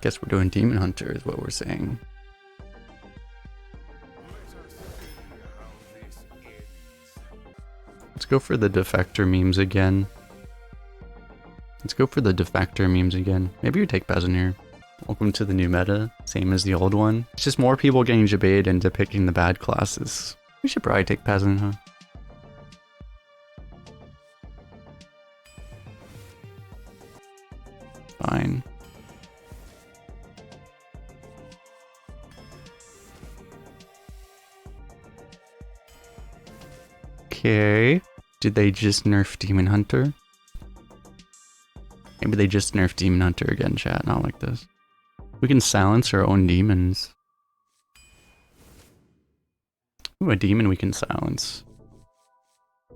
Guess we're doing Demon Hunter is what we're saying. Let's go for the defector memes again. Maybe we take Peasant here. Welcome to the new meta, same as the old one. It's just more people getting jebaited into picking the bad classes. We should probably take Peasant, huh? Fine. Okay. Did they just nerf Demon Hunter? Maybe they just nerfed Demon Hunter again, chat. Not like this. We can silence our own demons. Ooh, a demon we can silence.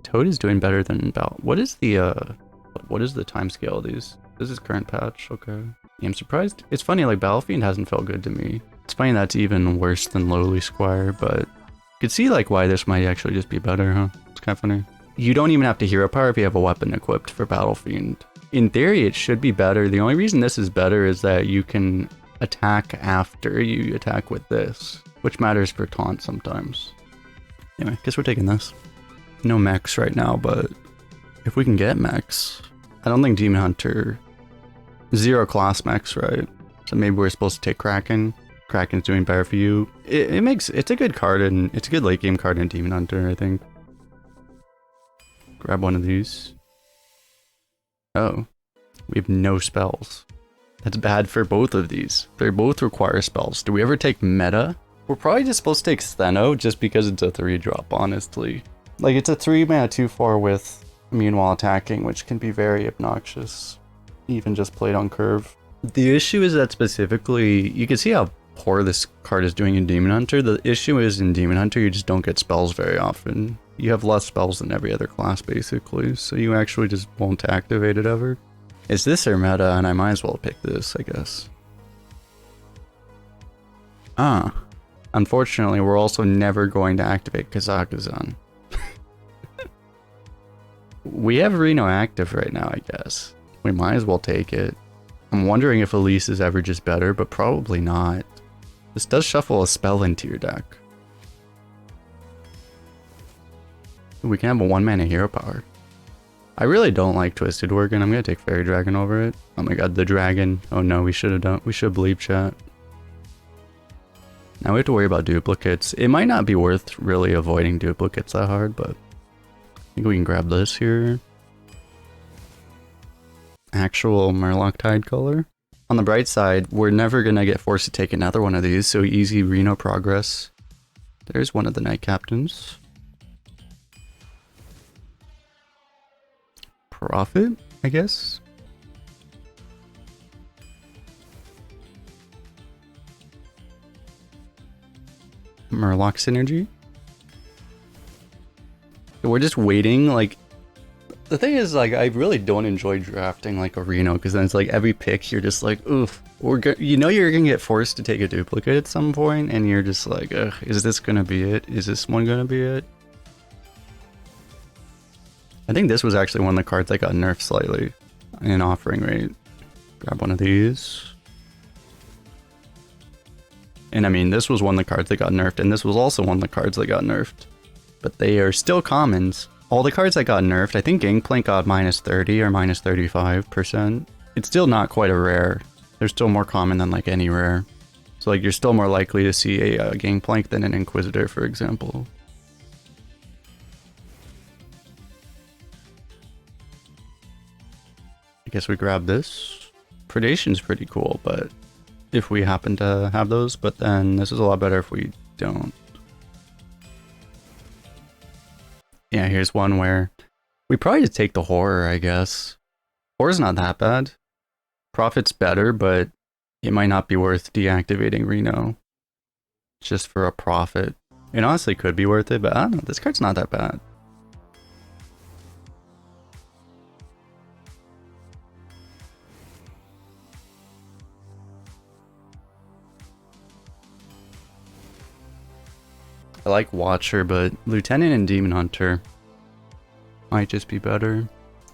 Toad is doing better than Bal. What is the time scale of these? This is current patch, okay. Yeah, I'm surprised. It's funny, like Battlefiend hasn't felt good to me. It's funny that's even worse than Lowly Squire, but you could see like why this might actually just be better, huh? It's kind of funny. You don't even have to hero power if you have a weapon equipped for Battlefiend. In theory, it should be better. The only reason this is better is that you can attack after you attack with this, which matters for taunt sometimes. Anyway, guess we're taking this. No mechs right now, but if we can get mechs, I don't think Demon Hunter, 0 class mechs, right? So maybe we're supposed to take Kraken. Kraken's doing better for you. It's a good card, and it's a good late game card in Demon Hunter, I think. Grab one of these. Oh, we have no spells. That's bad for both of these. They both require spells. Do we ever take meta? We're probably just supposed to take Stheno just because it's a 3-drop, honestly. Like, it's a 3-mana 2/4 with immune while attacking, which can be very obnoxious, even just played on curve. The issue is that specifically, you can see how poor this card is doing in Demon Hunter. The issue is in Demon Hunter, you just don't get spells very often. You have less spells than every other class, basically, so you actually just won't activate it ever. It's this or meta, and I might as well pick this, I guess. Ah. Unfortunately, we're also never going to activate Kazakazan. We have Reno active right now, I guess. We might as well take it. I'm wondering if Elise is ever just better, but probably not. This does shuffle a spell into your deck. We can have a 1-mana hero power. I really don't like Twisted Worgen. I'm gonna take Fairy Dragon over it. Oh my god, the dragon. Oh no, we should have believed, chat. Now we have to worry about duplicates. It might not be worth really avoiding duplicates that hard, but I think we can grab this here. Actual Murloc Tide color. On the bright side, we're never gonna get forced to take another one of these, so easy Reno progress. There's one of the Knight Captains. Profit, I guess. Murloc synergy. We're just waiting, like, the thing is, like, I really don't enjoy drafting like a Reno, because then it's like every pick you're just like, oof, you know you're gonna get forced to take a duplicate at some point, and you're just like, ugh, is this gonna be it? Is this one gonna be it? I think this was actually one of the cards that got nerfed slightly in offering rate. Grab one of these. And I mean, this was one of the cards that got nerfed, and this was also one of the cards that got nerfed. But they are still commons. All the cards that got nerfed, I think Gangplank got -30 or -35%. It's still not quite a rare. They're still more common than like any rare. So like you're still more likely to see a Gangplank than an Inquisitor, for example. I guess we grab this. Predation's pretty cool, but if we happen to have those, but then this is a lot better if we don't. Yeah, here's one where we probably just take the Horror, I guess. Horror's not that bad. Profit's better, but it might not be worth deactivating Reno just for a profit. It honestly could be worth it, but I don't know, this card's not that bad. I like Watcher, but Lieutenant and Demon Hunter might just be better.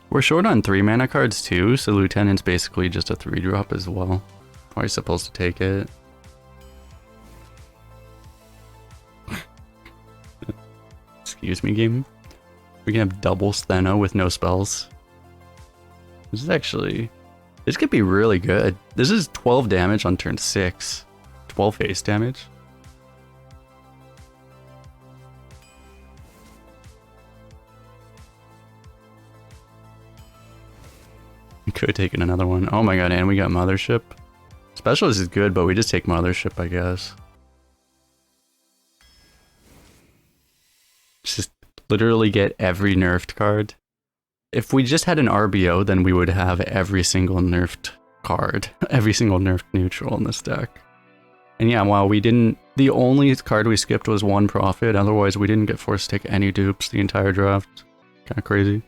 We're short on 3-mana cards too, so Lieutenant's basically just a 3-drop as well. Are you supposed to take it? Excuse me, game. We can have double Stheno with no spells. This is actually... This could be really good. This is 12 damage on turn 6. 12 face damage. We could have taken another one. Oh my god, and we got Mothership. Specialist is good, but we just take Mothership, I guess. Just literally get every nerfed card. If we just had an RBO, then we would have every single nerfed card. Every single nerfed neutral in this deck. And yeah, wow, we didn't... The only card we skipped was 1 Prophet, otherwise we didn't get forced to take any dupes the entire draft. Kinda crazy.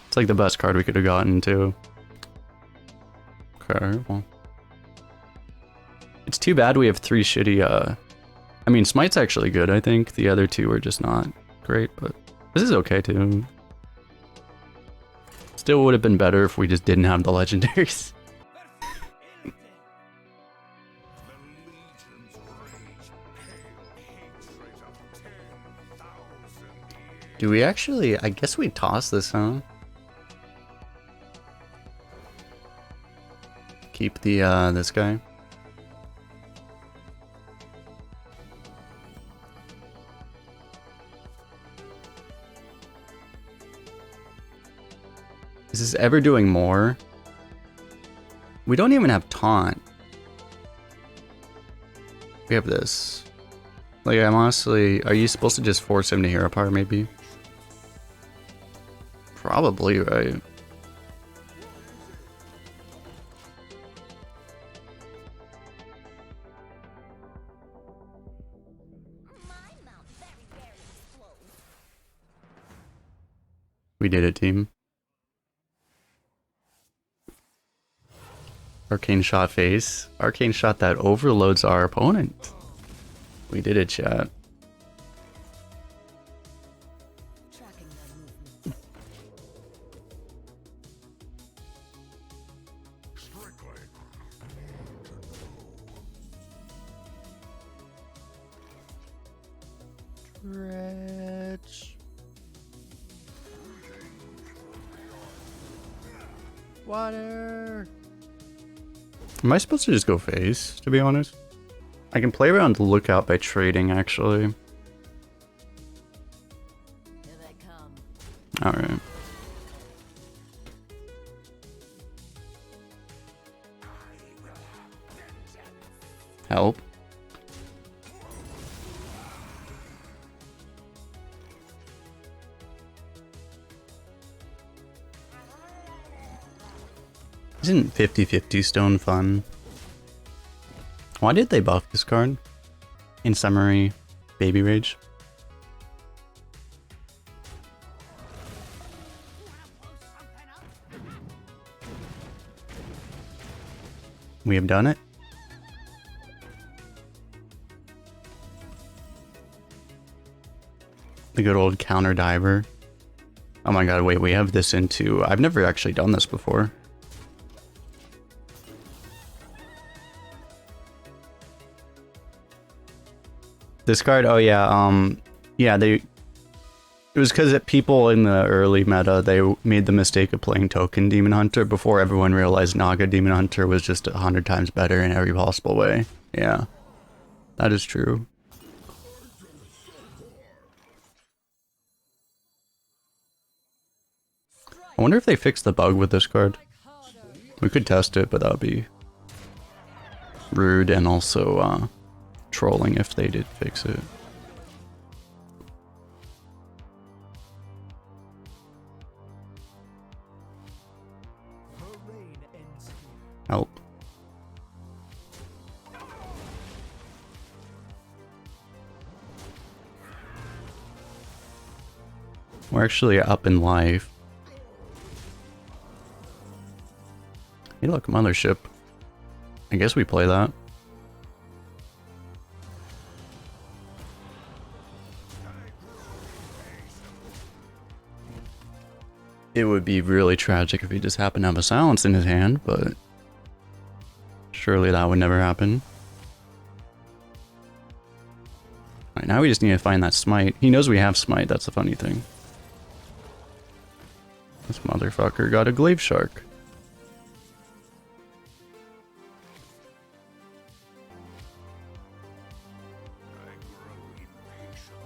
It's like the best card we could have gotten, too. Okay, well... It's too bad we have 3 shitty, I mean, Smite's actually good, I think. The other 2 are just not great, but... This is okay, too. Still would have been better if we just didn't have the legendaries. Do we actually... I guess we toss this, huh? Keep the, this guy. Is this ever doing more? We don't even have taunt. We have this. Like, I'm honestly... Are you supposed to just force him to hero power, maybe? Probably, right? We did it, team. Arcane shot face. Arcane shot that overloads our opponent. We did it, chat. Stretch. Water. Am I supposed to just go face, to be honest? I can play around Lookout by trading, actually. Alright. Help. Isn't 50-50 stone fun? Why did they buff this card? In summary, Baby Rage. We have done it. The good old counter diver. Oh my god, wait, we have this into... I've never actually done this before. This card, oh yeah, yeah, it was because people in the early meta, they made the mistake of playing Token Demon Hunter before everyone realized Naga Demon Hunter was just 100 times better in every possible way. Yeah, that is true. I wonder if they fixed the bug with this card. We could test it, but that would be rude and also, trolling if they did fix it. Help. We're actually up in life. Hey look, Mothership. I guess we play that. It would be really tragic if he just happened to have a silence in his hand, but Surely that would never happen. Alright, now we just need to find that Smite. He knows we have Smite, that's the funny thing. This motherfucker got a Glaive Shark.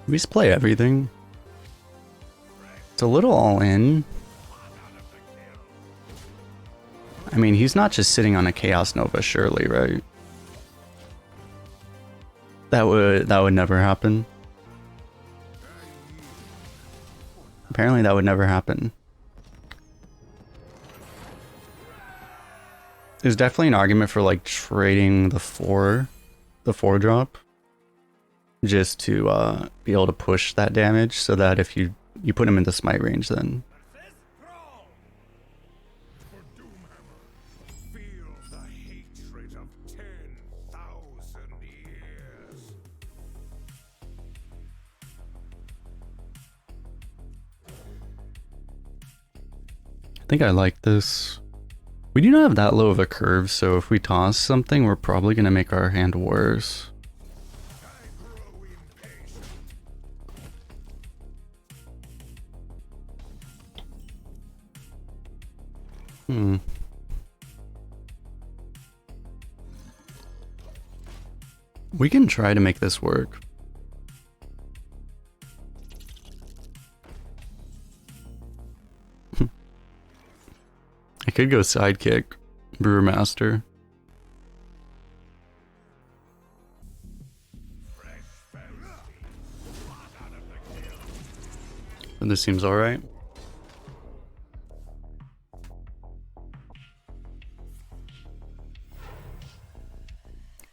We just play everything. It's a little all in. I mean, he's not just sitting on a Chaos Nova, surely, right? That would never happen. Apparently that would never happen. There's definitely an argument for like trading the 4 drop. Just to be able to push that damage so that if you put him into Smite range then. I think I like this. We do not have that low of a curve, so if we toss something, we're probably going to make our hand worse. We can try to make this work. I could go sidekick, Brewmaster. And this seems alright.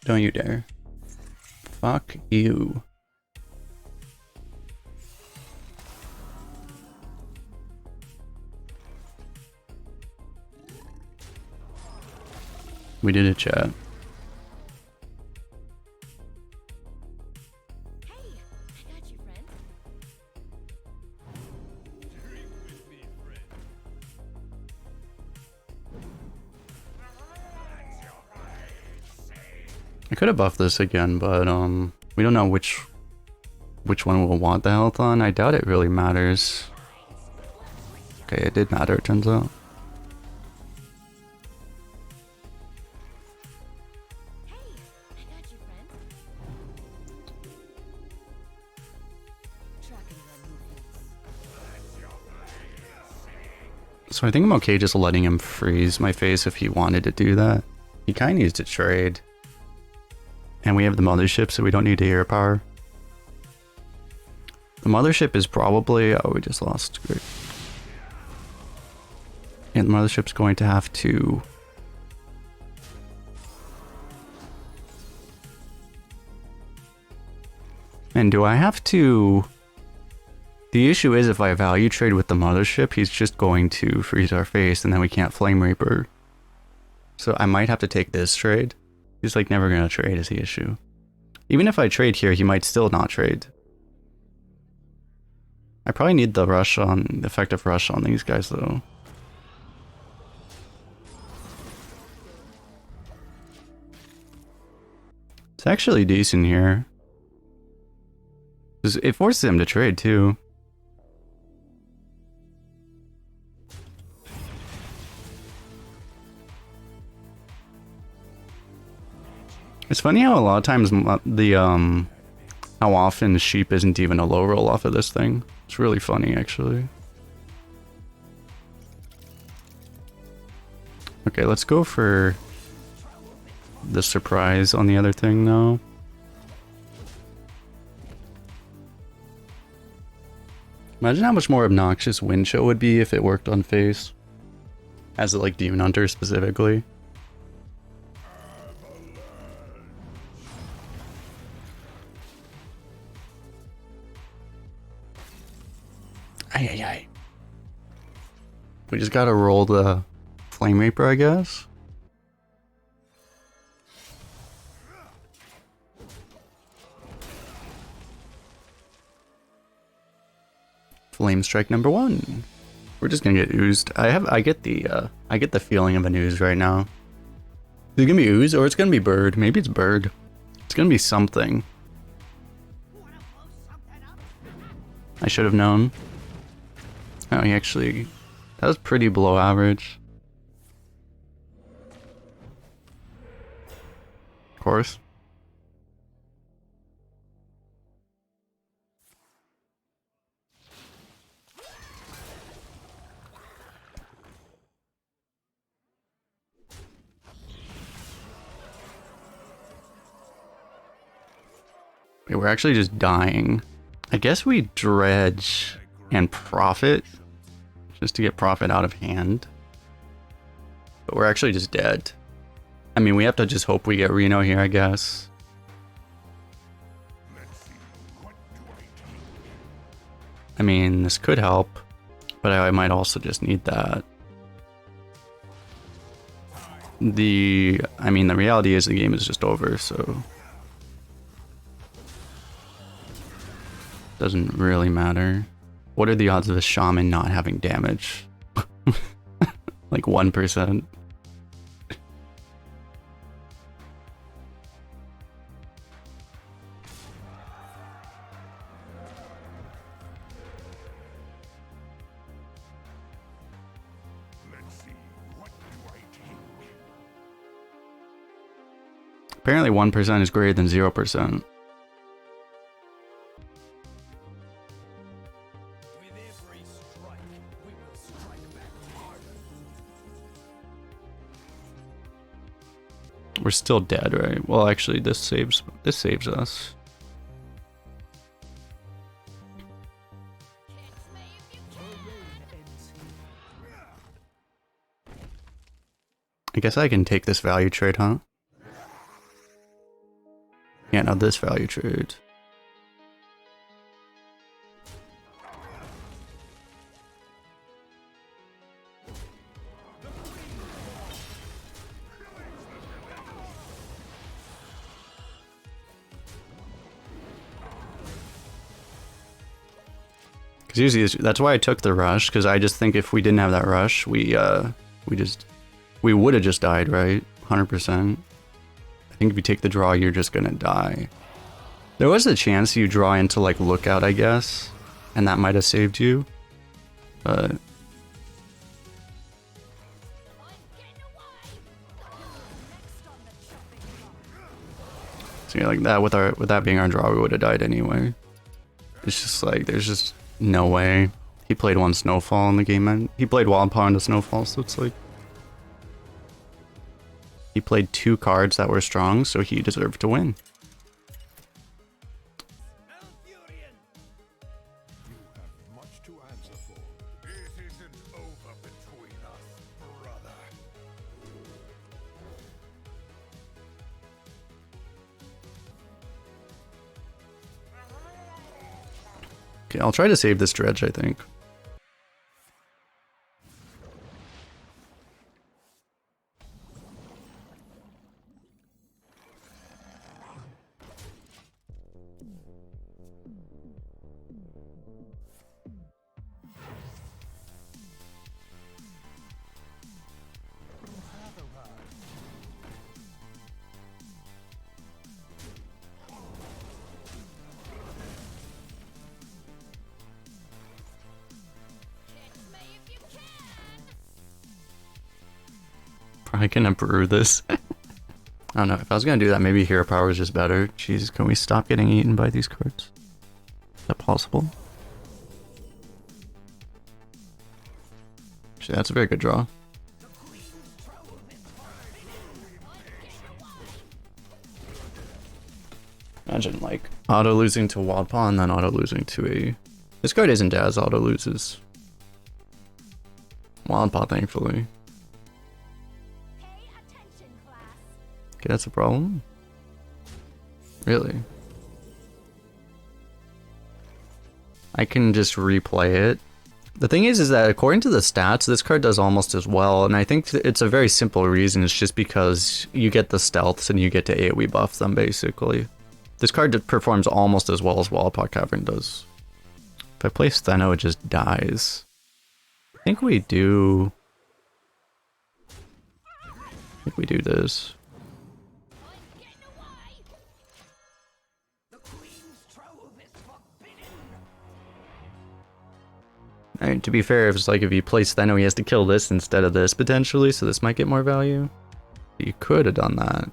Don't you dare. Fuck you. We did a chat. I could have buffed this again, but we don't know which one we'll want the health on. I doubt it really matters. Okay, it did matter, it turns out. So I think I'm okay just letting him freeze my face if he wanted to do that. He kind of needs to trade. And we have the mothership, so we don't need hero power. The mothership is probably... Oh, we just lost. Great. And the mothership's going to have to... And do I have to... The issue is if I value trade with the mothership, he's just going to freeze our face and then we can't Flame Reaper. So I might have to take this trade. He's like never going to trade is the issue. Even if I trade here, he might still not trade. I probably need the rush on, the effective rush on these guys though. It's actually decent here. It forces him to trade too. It's funny how a lot of times the how often sheep isn't even a low roll off of this thing. It's really funny actually. Okay, let's go for the surprise on the other thing now. Imagine how much more obnoxious Wind Chill would be if it worked on face. As it like Demon Hunter specifically. Ay. We just gotta roll the Flame Reaper, I guess. Flame Strike number 1. We're just gonna get oozed. I get the feeling of an ooze right now. Is it gonna be ooze or it's gonna be bird? Maybe it's bird. It's gonna be something. I should have known. Oh, he actually... That was pretty below average. Of course. Wait, we're actually just dying. I guess we dredge and profit just to get profit out of hand. But we're actually just dead. I mean, we have to just hope we get Reno here, I guess. I mean, this could help, but I might also just need that. I mean, the reality is the game is just over, so... Doesn't really matter. What are the odds of a shaman not having damage? Like 1%. Apparently 1% is greater than 0%. We're still dead, right? Well, actually, this saves us. I guess I can take this value trade, huh? Yeah, no, this value trade. Because usually that's why I took the rush, because I just think if we didn't have that rush, we would have just died, right? 100%. I think if you take the draw, you're just gonna die. There was a chance you draw into like lookout, I guess, and that might have saved you, but so yeah, like that with that being our draw, we would have died anyway. It's just like there's just no way. He played one snowfall in the game, and he played wild paw into snowfall, so it's like he played 2 cards that were strong, so he deserved to win. Okay, I'll try to save this dredge, I think. Probably gonna brew this. I don't know, if I was gonna do that, maybe hero power is just better. Jeez, can we stop getting eaten by these cards? Is that possible? Actually, that's a very good draw. Imagine like auto losing to wild paw and then auto losing to a... This card isn't as auto loses. Wild paw, thankfully. Okay, that's a problem. Really? I can just replay it. The thing is that according to the stats, this card does almost as well, and I think it's a very simple reason. It's just because you get the stealths and you get to AoE buff them, basically. This card performs almost as well as Wildpaw Cavern does. If I play Steno, it just dies. I think we do this. to be fair, if it's like if you play Steno, he has to kill this instead of this potentially, so this might get more value. You could have done that.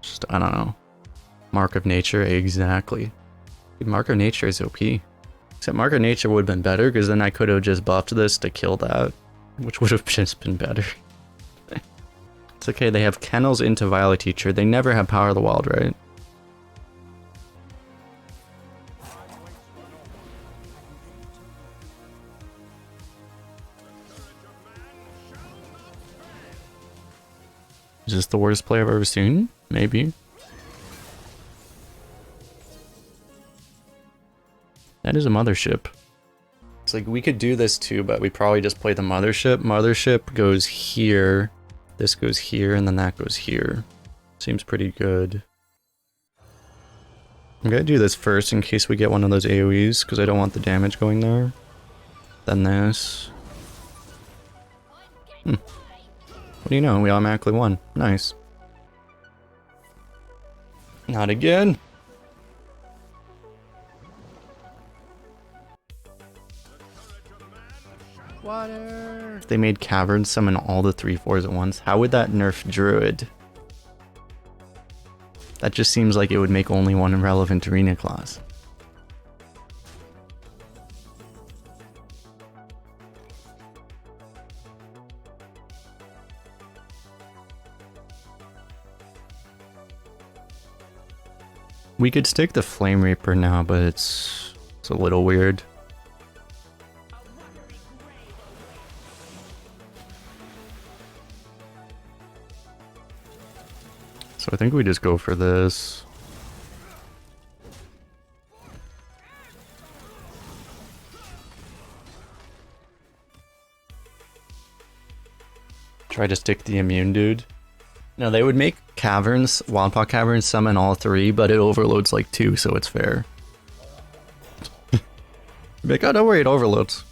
Just, I don't know. Mark of Nature, exactly. Dude, Mark of Nature is OP. Except Mark of Nature would have been better, because then I could have just buffed this to kill that, which would have just been better. It's okay, they have Kennels into Violet Teacher. They never have Power of the Wild, right? Is this the worst play I've ever seen? Maybe. That is a mothership. It's like we could do this too, but we probably just play the mothership. Mothership goes here, this goes here, and then that goes here. Seems pretty good. I'm gonna do this first in case we get one of those AoEs, because I don't want the damage going there. Then this. What do you know? We automatically won. Nice. Not again. Water. If they made Cavern summon all the 3/4s at once, how would that nerf Druid? That just seems like it would make only one relevant arena class. We could stick the Flame Reaper now, but it's a little weird. So I think we just go for this. Try to stick the immune dude. No, they would make Caverns, Wildpaw Caverns summon all 3, but it overloads like 2, so it's fair. Like, oh, don't worry, it overloads.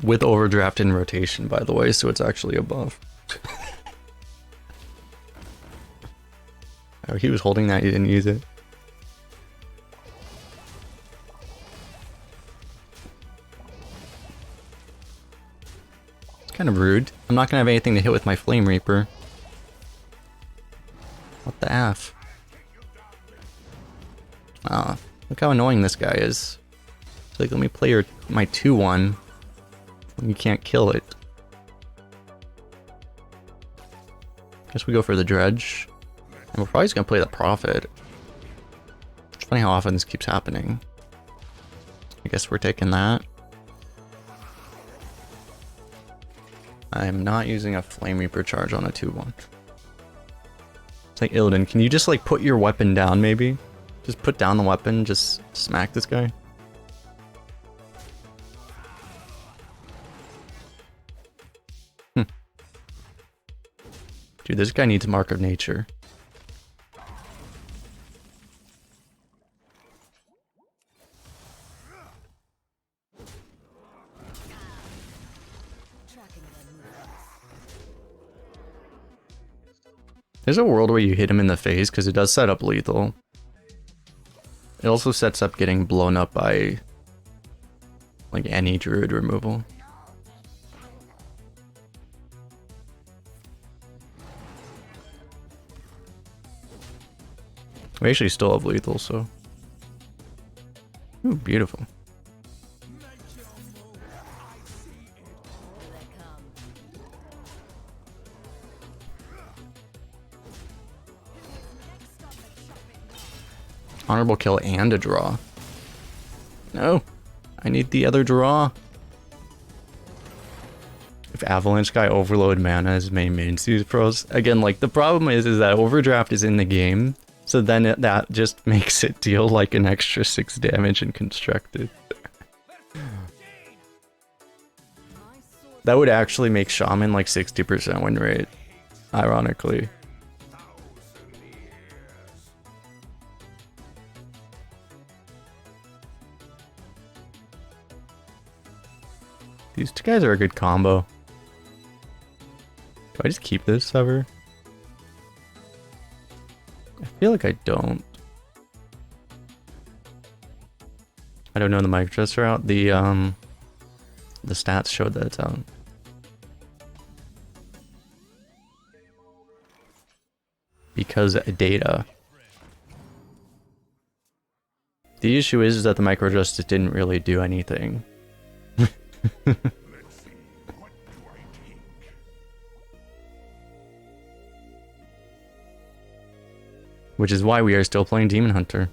With overdraft in rotation, by the way, so it's actually a buff. Oh, he was holding that, he didn't use it. It's kind of rude. I'm not gonna have anything to hit with my Flame Reaper. What the F? Ah, look how annoying this guy is. It's like, let me play my 2/1. You can't kill it. Guess we go for the Dredge. And we're probably just gonna play the Prophet. It's funny how often this keeps happening. I guess we're taking that. I am not using a Flame Reaper charge on a 2/1. It's like, Illidan, can you just like put your weapon down maybe? Just put down the weapon, just smack this guy. Dude, this guy needs Mark of Nature. There's a world where you hit him in the face because it does set up lethal. It also sets up getting blown up by like any druid removal. We actually still have lethal, so. Ooh, beautiful. Honorable kill and a draw. No, I need the other draw. If Avalanche guy overload mana as main series pros. Again, like the problem is that overdraft is in the game. So then that just makes it deal like an extra 6 damage in constructed. That would actually make Shaman like 60% win rate, ironically. These These guys are a good combo. Do I just keep this ever? I feel like I don't. I don't know the mic adjusts are out. The stats showed that it's out. Because data. The issue is that the micro adjust just didn't really do anything. Which is why we are still playing Demon Hunter.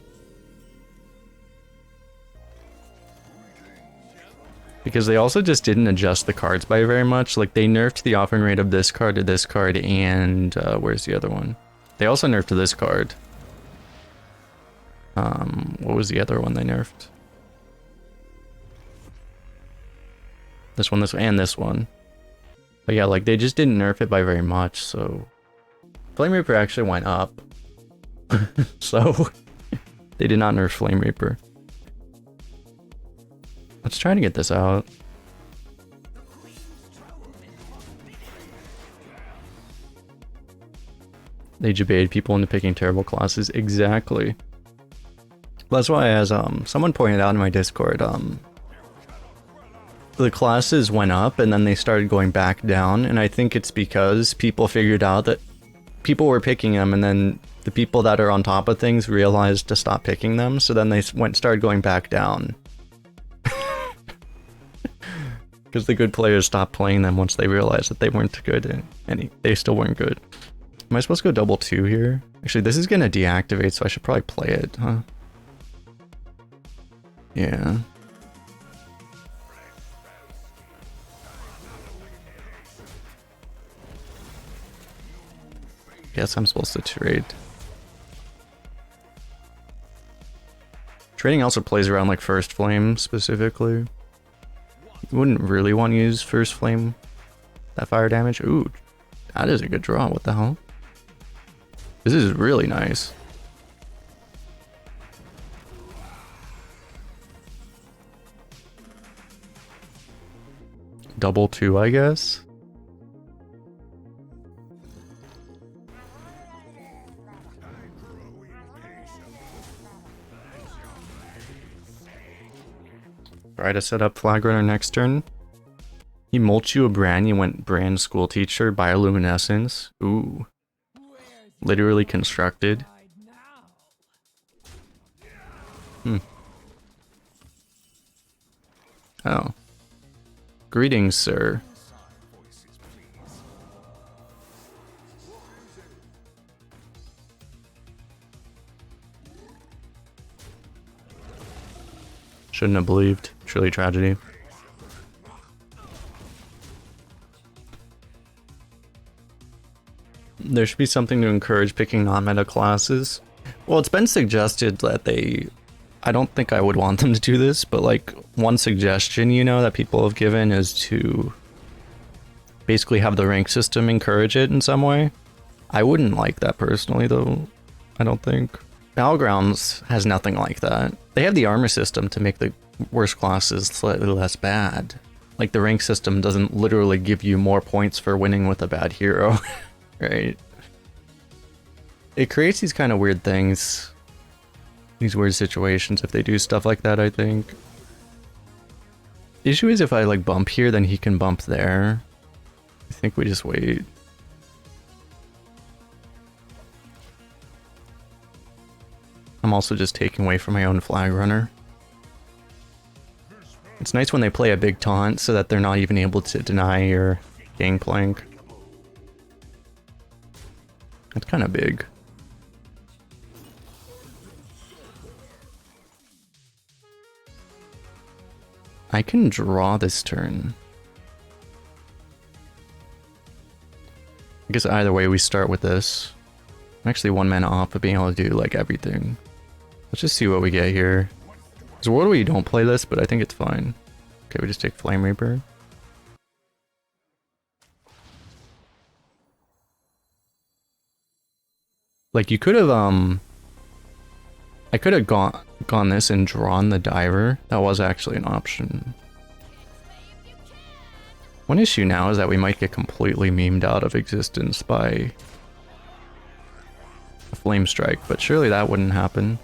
Because they also just didn't adjust the cards by very much. Like, they nerfed the offering rate of this card to this card, and where's the other one? They also nerfed this card. What was the other one they nerfed? This one, and this one. But yeah, like, they just didn't nerf it by very much, so... Flame Reaper actually went up. So, they did not nerf Flame Reaper. Let's try to get this out. They jebaited people into picking terrible classes. Exactly. Well, that's why, as someone pointed out in my Discord, the classes went up and then they started going back down, and I think it's because people figured out that people were picking them, and then the people that are on top of things realized to stop picking them, so then they started going back down. Because the good players stopped playing them once they realized that they weren't good, and they still weren't good. Am I supposed to go double 2 here? Actually, this is gonna deactivate, so I should probably play it, huh? Yeah. Guess I'm supposed to trade. Trading also plays around like First Flame specifically. You wouldn't really want to use First Flame. That fire damage. Ooh, that is a good draw. What the hell? This is really nice. Double 2, I guess. Try to set up Flag Runner next turn. He molts you a brand, you went brand school teacher, bioluminescence. Ooh. Literally constructed. Oh. Greetings, sir. Shouldn't have believed. Truly tragedy. There should be something to encourage picking non-meta classes. Well, it's been suggested that I don't think I would want them to do this, but like one suggestion, you know, that people have given is to basically have the rank system encourage it in some way. I wouldn't like that personally, though. I don't think. Battlegrounds has nothing like that. They have the armor system to make the worst classes slightly less bad. Like, the rank system doesn't literally give you more points for winning with a bad hero, right? It creates these kind of weird things, these weird situations if they do stuff like that, I think. The issue is if I like bump here, then he can bump there. I think we just wait. I'm also just taking away from my own Flag Runner. It's nice when they play a big taunt so that they're not even able to deny your gangplank. That's kind of big. I can draw this turn. I guess either way we start with this. I'm actually 1 mana off of being able to do like everything. Let's just see what we get here. There's a world where you don't play this, but I think it's fine. Okay, we just take Flame Reaper. Like, you could have, I could have gone this and drawn the diver. That was actually an option. One issue now is that we might get completely memed out of existence by a flame strike, but surely that wouldn't happen.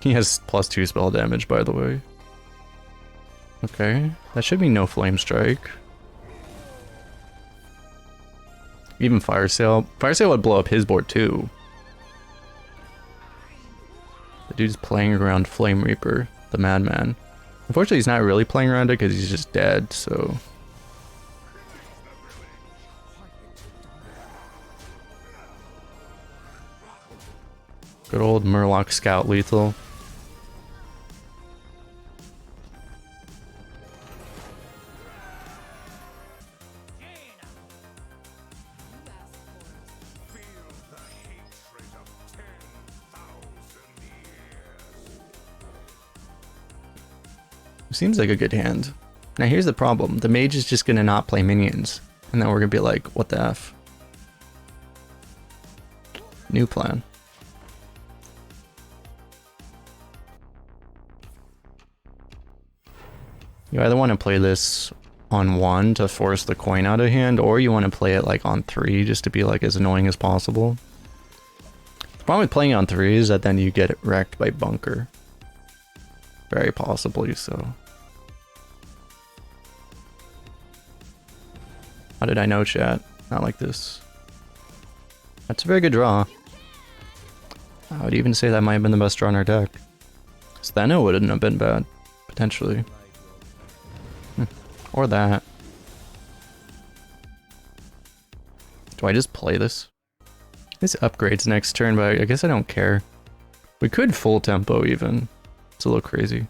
He has +2 spell damage, by the way. Okay, that should be no flame strike. Even Fire Sail. Fire Sail would blow up his board too. The dude's playing around Flame Reaper, the madman. Unfortunately, he's not really playing around it because he's just dead, so... Good old Murloc Scout lethal. Seems like a good hand. Now here's the problem. The mage is just gonna not play minions. And then we're gonna be like, what the F? New plan. You either want to play this on 1 to force the coin out of hand, or you want to play it like on 3 just to be like as annoying as possible. The problem with playing on 3 is that then you get wrecked by bunker. Very possibly so. How did I know, chat? Not like this. That's a very good draw. I would even say that might have been the best draw in our deck. Stheno wouldn't have been bad, potentially. Or that. Do I just play this? This upgrades next turn, but I guess I don't care. We could full tempo even. It's a little crazy.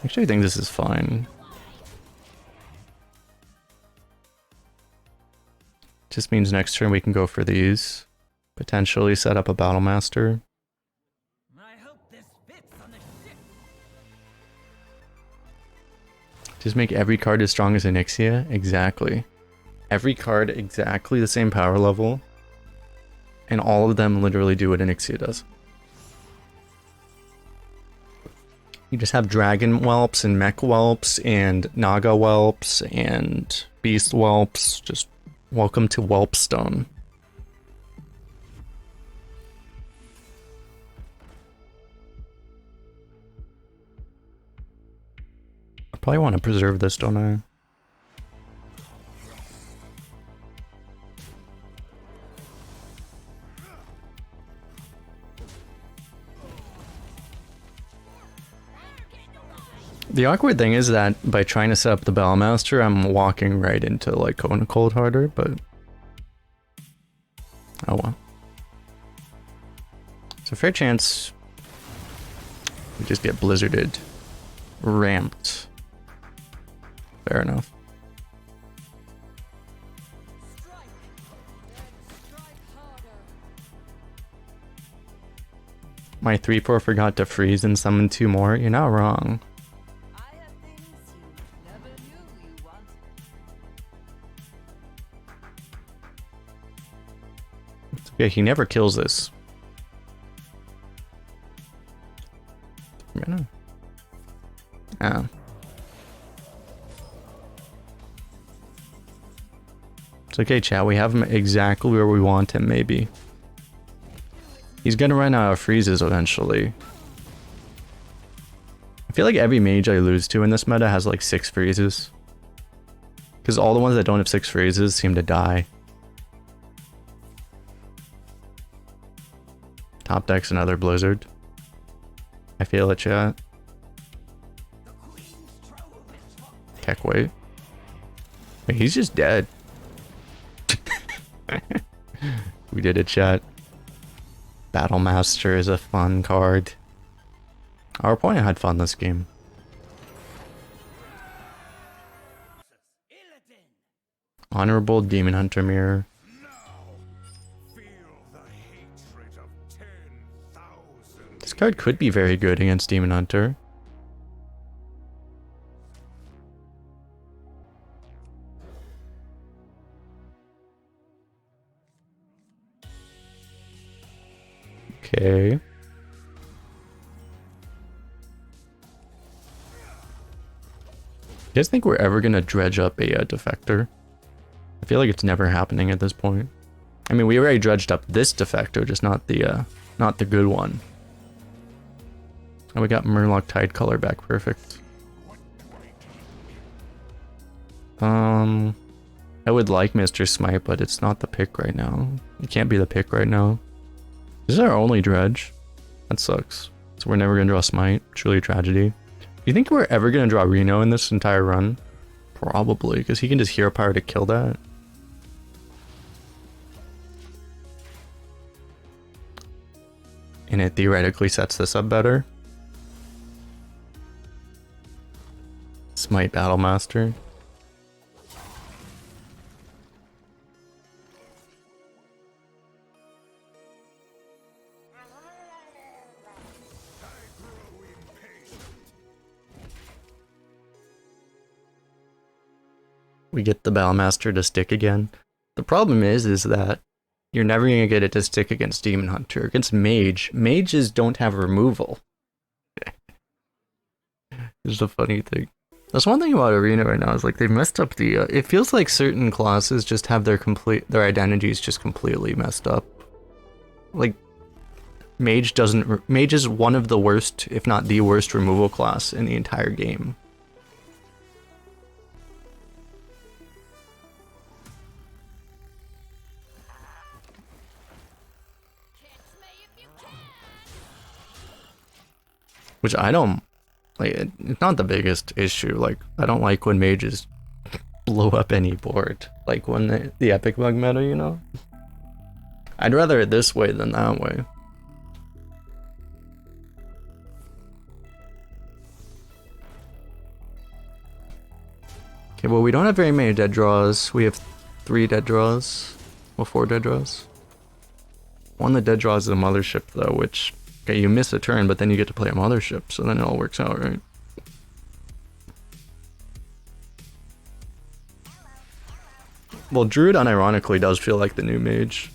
Actually, I think this is fine. Just means next turn we can go for these. Potentially set up a Battle Master. Just make every card as strong as Onyxia? Exactly. Every card exactly the same power level. And all of them literally do what Onyxia does. You just have Dragon Whelps and Mech Whelps and Naga Whelps and Beast Whelps. Just welcome to Whelpstone. I probably want to preserve this, don't I? The awkward thing is that by trying to set up the Bellmaster, I'm walking right into like Cold Harder, but oh well. It's a fair chance we just get blizzarded, ramped. Fair enough. My 3/4 forgot to freeze and summon 2 more. You're not wrong. Yeah, he never kills this. Yeah. It's okay, chat. We have him exactly where we want him, maybe. He's gonna run out of freezes eventually. I feel like every mage I lose to in this meta has like 6 freezes. Because all the ones that don't have 6 freezes seem to die. Top deck's another blizzard. I feel it, chat. Heck, wait. Wait, he's just dead. We did it, chat. Battle Master is a fun card. Our opponent had fun this game. Honorable Demon Hunter Mirror. This card could be very good against Demon Hunter. Okay. You guys think we're ever gonna dredge up a defector? I feel like it's never happening at this point. I mean, we already dredged up this defector, just not the good one. And we got Murloc Tide Color back, perfect. I would like Mr. Smite, but it's not the pick right now. It can't be the pick right now. This is our only dredge. That sucks. So we're never gonna draw Smite. Truly a tragedy. Do you think we're ever gonna draw Reno in this entire run? Probably, because he can just Hero Power to kill that. And it theoretically sets this up better. Smite Battlemaster. We get the Battlemaster to stick again. The problem is that you're never going to get it to stick against Demon Hunter. Against Mage, mages don't have removal. This is the funny thing. That's one thing about Arena right now is like they've messed up the. It feels like certain classes just have their identities just completely messed up. Like Mage doesn't. Mage is one of the worst, if not the worst, removal class in the entire game. Which I don't, like, it's not the biggest issue. Like, I don't like when mages blow up any board. Like, when the epic bug meta, you know? I'd rather it this way than that way. Okay, well, we don't have very many dead draws. We have 3 dead draws. Well, 4 dead draws. One of the dead draws is a mothership, though, which... Okay, you miss a turn, but then you get to play a mothership, so then it all works out, right? Well, Druid unironically does feel like the new mage.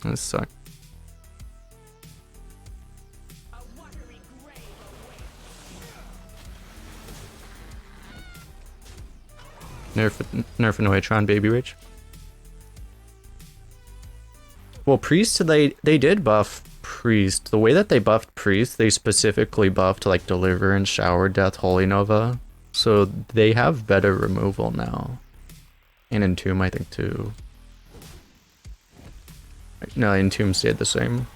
This sucks. Nerf Noitron Baby Rage. Well, Priest, they did buff Priest. The way that they buffed Priest, they specifically buffed like Deliver and Shower Death Holy Nova. So they have better removal now. And Entomb, I think, too. No, Entomb stayed the same.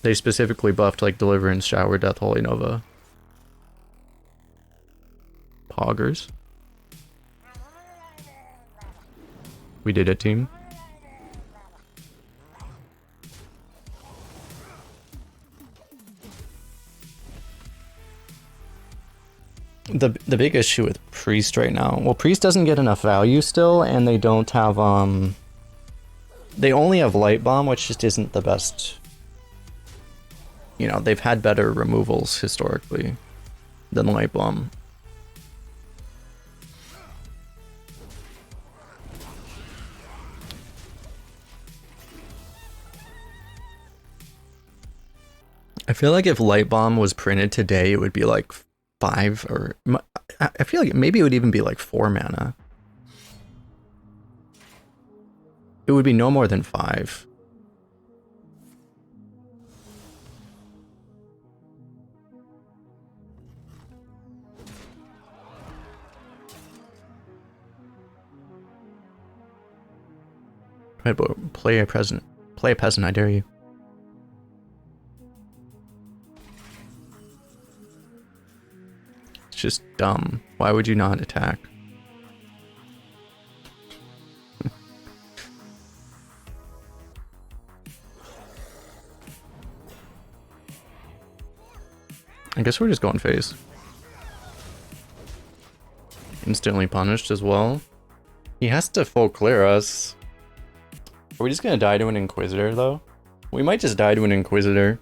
They specifically buffed like Deliver and Shower Death Holy Nova. Poggers. We did it, team. The big issue with Priest right now, well, Priest doesn't get enough value still, and they don't have they only have Light Bomb, which just isn't the best. You know, they've had better removals historically than Light Bomb. I feel like if Light Bomb was printed today, it would be like 5 or... I feel like maybe it would even be like 4 mana. It would be no more than 5. Right, but play a peasant, I dare you. It's just dumb. Why would you not attack? I guess we're just going phase. Instantly punished as well. He has to full clear us. Are we just gonna die to an Inquisitor though? We might just die to an Inquisitor.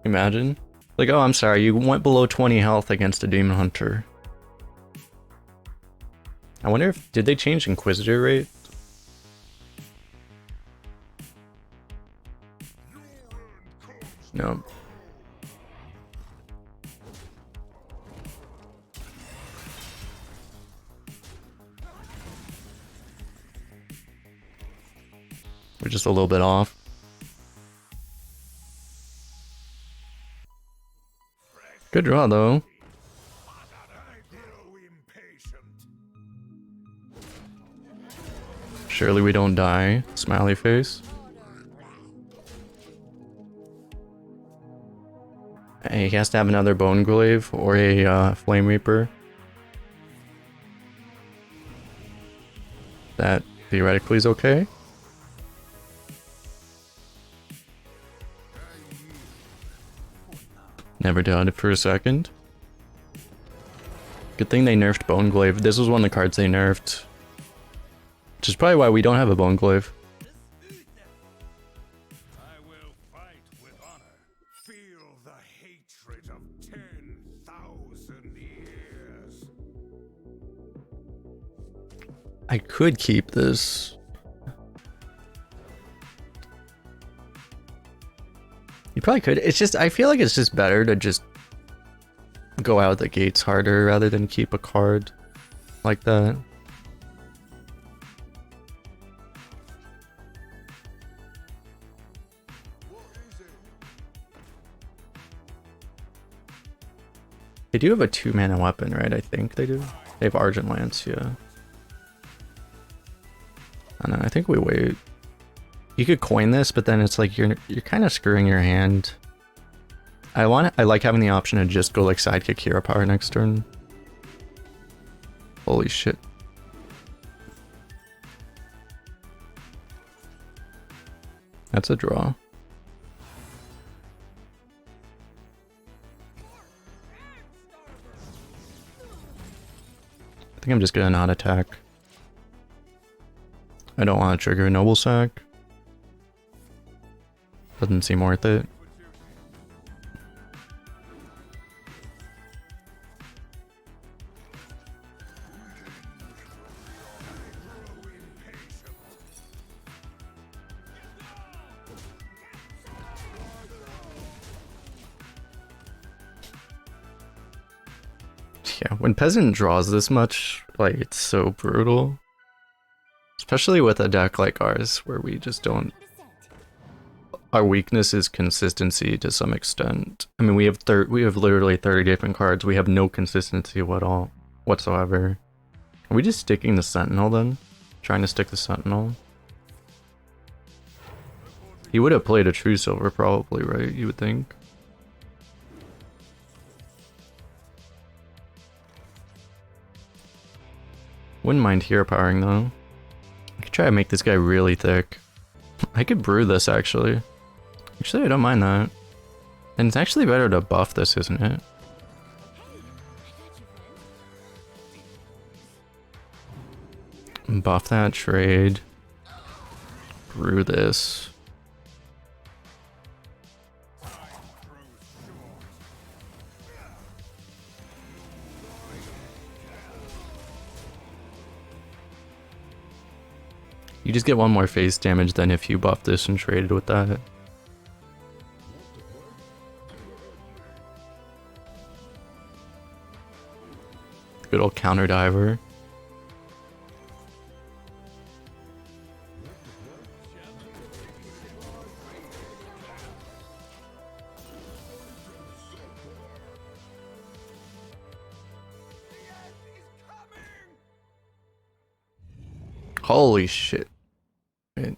Imagine. Like, oh, I'm sorry, you went below 20 health against a Demon Hunter. I wonder if, did they change Inquisitor rate? No. We're just a little bit off. Good draw, though. Surely we don't die. Smiley face. He has to have another Bone Glaive or a Flame Reaper. That theoretically is okay. Never doubted for a second. Good thing they nerfed Bone Glaive. This was one of the cards they nerfed. Which is probably why we don't have a Bone Glaive. I will fight with honor. Feel the hatred of 10,000 years. I could keep this. You probably could. It's just, I feel like it's just better to just go out the gates harder rather than keep a card like that. They do have a 2-mana weapon, right? I think they do. They have Argent Lance, yeah. I don't know, I think we wait. You could coin this, but then it's like you're kind of screwing your hand. I like having the option to just go like sidekick hero power next turn. Holy shit. That's a draw. I think I'm just gonna not attack. I don't want to trigger a Noble Sack. Doesn't seem worth it. Yeah, when Peasant draws this much, like, it's so brutal. Especially with a deck like ours, where we just don't... Our weakness is consistency to some extent. I mean, we have literally 30 different cards. We have no consistency whatsoever. Are we just sticking the Sentinel then? Trying to stick the Sentinel? He would have played a True Silver probably, right? You would think. Wouldn't mind hero powering though. I could try to make this guy really thick. I could brew this actually. Actually, I don't mind that. And it's actually better to buff this, isn't it? Buff that trade. Brew this. You just get one more face damage than if you buff this and traded with that. Good old counter diver. Holy shit. Wait.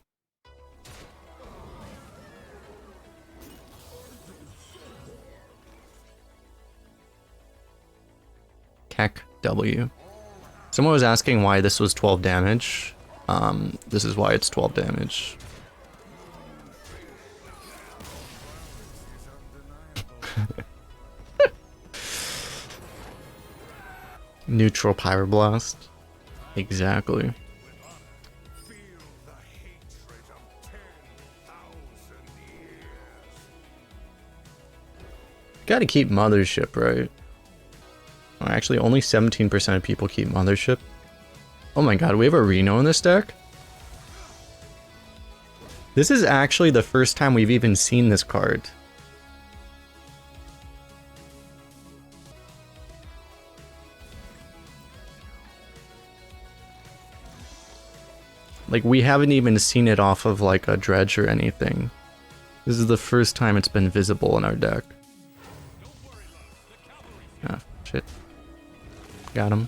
Keck W. Someone was asking why this was 12 damage. This is why it's 12 damage. Neutral Pyroblast. Exactly. gotta keep Mothership, right? Oh, actually, only 17% of people keep Mothership. Oh my god, we have a Reno in this deck? This is actually the first time we've even seen this card. Like, we haven't even seen it off of, like, a dredge or anything. This is the first time it's been visible in our deck. Ah, shit. Got him.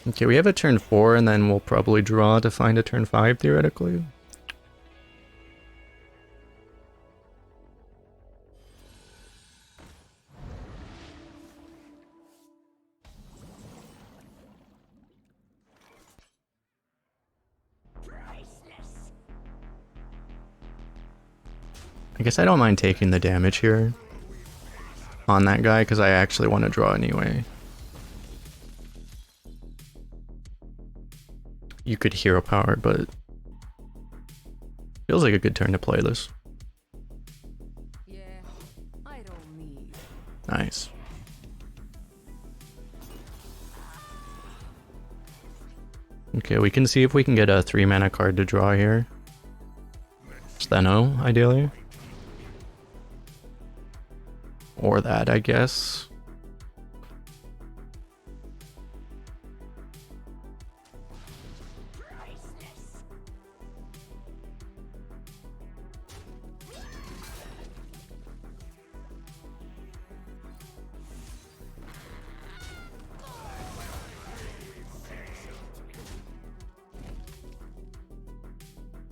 Okay, we have a turn 4, and then we'll probably draw to find a turn 5, theoretically. I guess I don't mind taking the damage here on that guy, because I actually want to draw anyway. You could hero power, but feels like a good turn to play this. Yeah, I don't need. Nice. Okay, we can see if we can get a 3-mana card to draw here. Steno, ideally. Or that, I guess.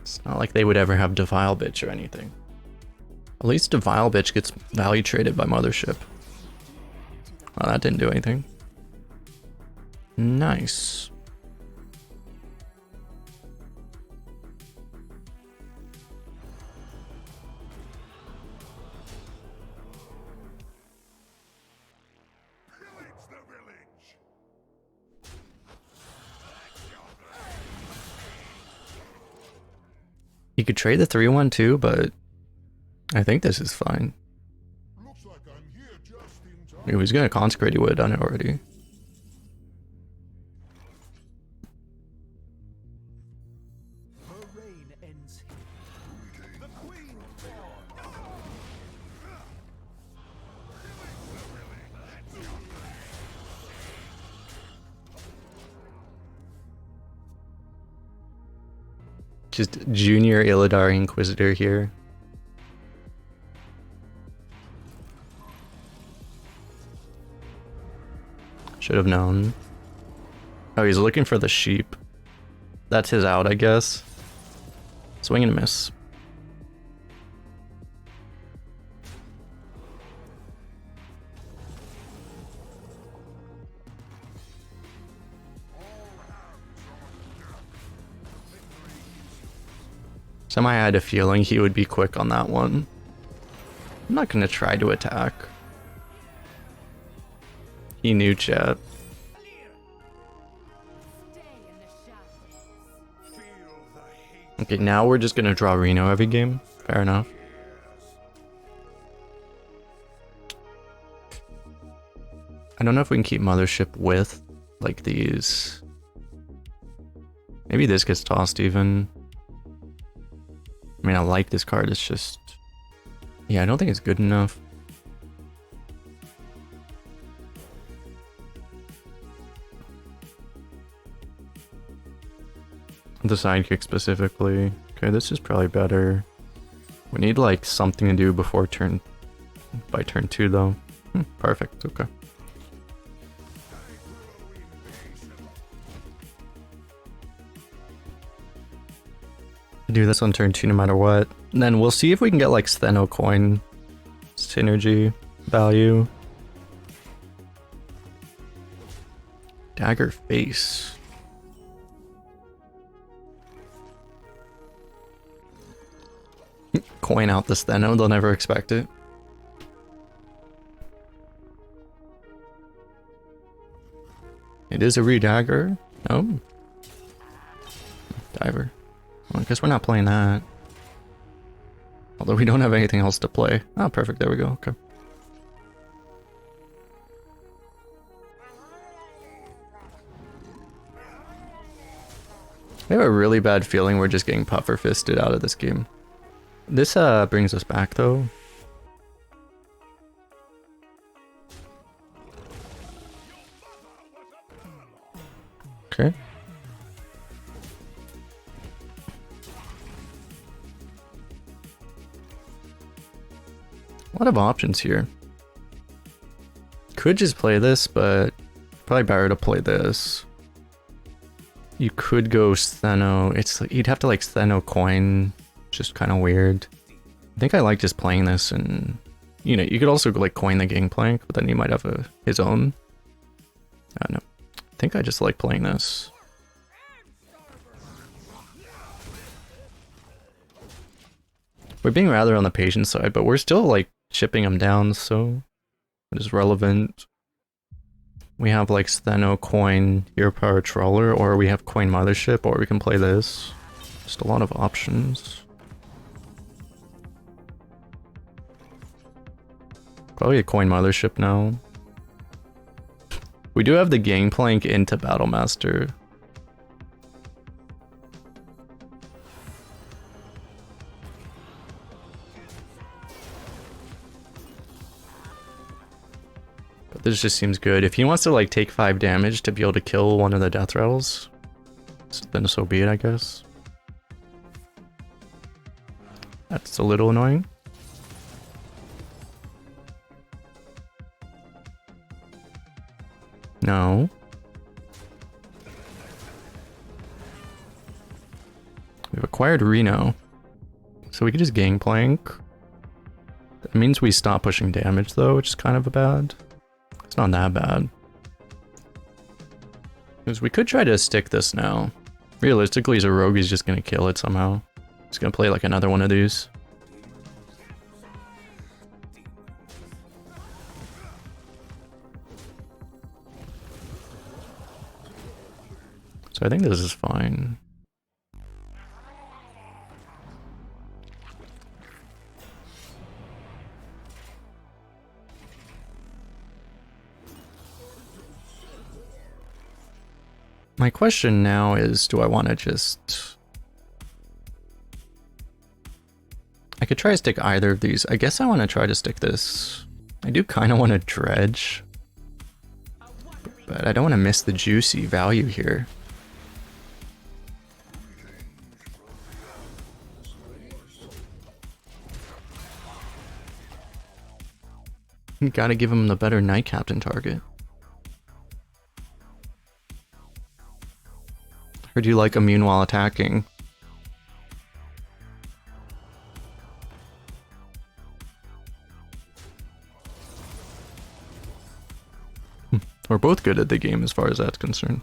It's not like they would ever have Defile Bitch or anything. At least Defile Bitch gets value traded by Mothership. Oh, that didn't do anything. Nice. Pillage the village. He could trade the 3-1 too, but I think this is fine. Looks like I'm here just in time. If he was gonna consecrate, he would have done it already. Her reign ends here. The queen born. Just junior Illidari Inquisitor here. Should have known. Oh, he's looking for the sheep. That's his out, I guess. Swing and a miss. Somehow I had a feeling he would be quick on that one. I'm not gonna try to attack. He knew, chat. Okay, now we're just gonna draw Reno every game. Fair enough. I don't know if we can keep Mothership with, like, these. Maybe this gets tossed even. I mean, I like this card, it's just... Yeah, I don't think it's good enough. The sidekick specifically. Okay, this is probably better. We need, like, something to do before by turn 2, though. Perfect, okay. Do this on turn 2 no matter what. And then we'll see if we can get, like, Steno coin synergy value. Dagger face. Coin out the Steno, they'll never expect it. It is a redagger. Oh. Diver. Well, I guess we're not playing that. Although we don't have anything else to play. Oh, perfect. There we go. Okay. I have a really bad feeling we're just getting puffer fisted out of this game. This brings us back though. Okay. A lot of options here. Could just play this, but probably better to play this. You could go Stheno. It's like, you'd have to like Stheno coin, just kind of weird. I think I like just playing this, and you know, you could also like coin the Gangplank, but then he might have his own. I don't know. I think I just like playing this. We're being rather on the patient side, but we're still like chipping him down, so it is relevant. We have like Stheno, Coin, Hero Power Trawler, or we have Coin Mothership, or we can play this. Just a lot of options. Probably a Coin Mothership now. We do have the Gangplank into Battlemaster. But this just seems good. If he wants to like take 5 damage to be able to kill one of the death rattles, then so be it, I guess. That's a little annoying. No. We've acquired Reno. So we could just Gangplank. That means we stop pushing damage though, which is kind of bad. It's not that bad. Because we could try to stick this now. Realistically, as a rogue, he's just gonna kill it somehow. He's gonna play like another one of these. So I think this is fine. My question now is, do I want to just... I could try to stick either of these. I guess I want to try to stick this. I do kind of want to dredge. But I don't want to miss the juicy value here. You gotta give him the better Knight Captain target. Heard you like immune while attacking. We're both good at the game as far as that's concerned.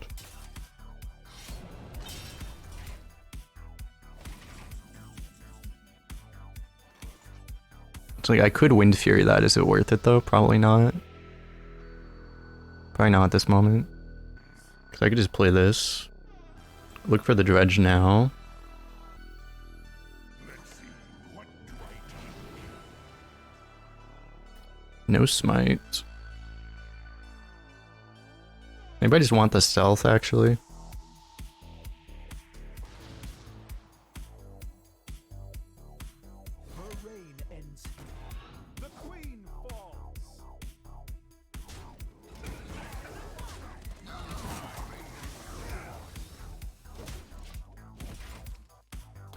It's like I could Wind Fury that. Is it worth it though? Probably not. Probably not at this moment. Because I could just play this. Look for the dredge now. No smite. Maybe I just want the stealth actually. Her reign ends here. The queen falls.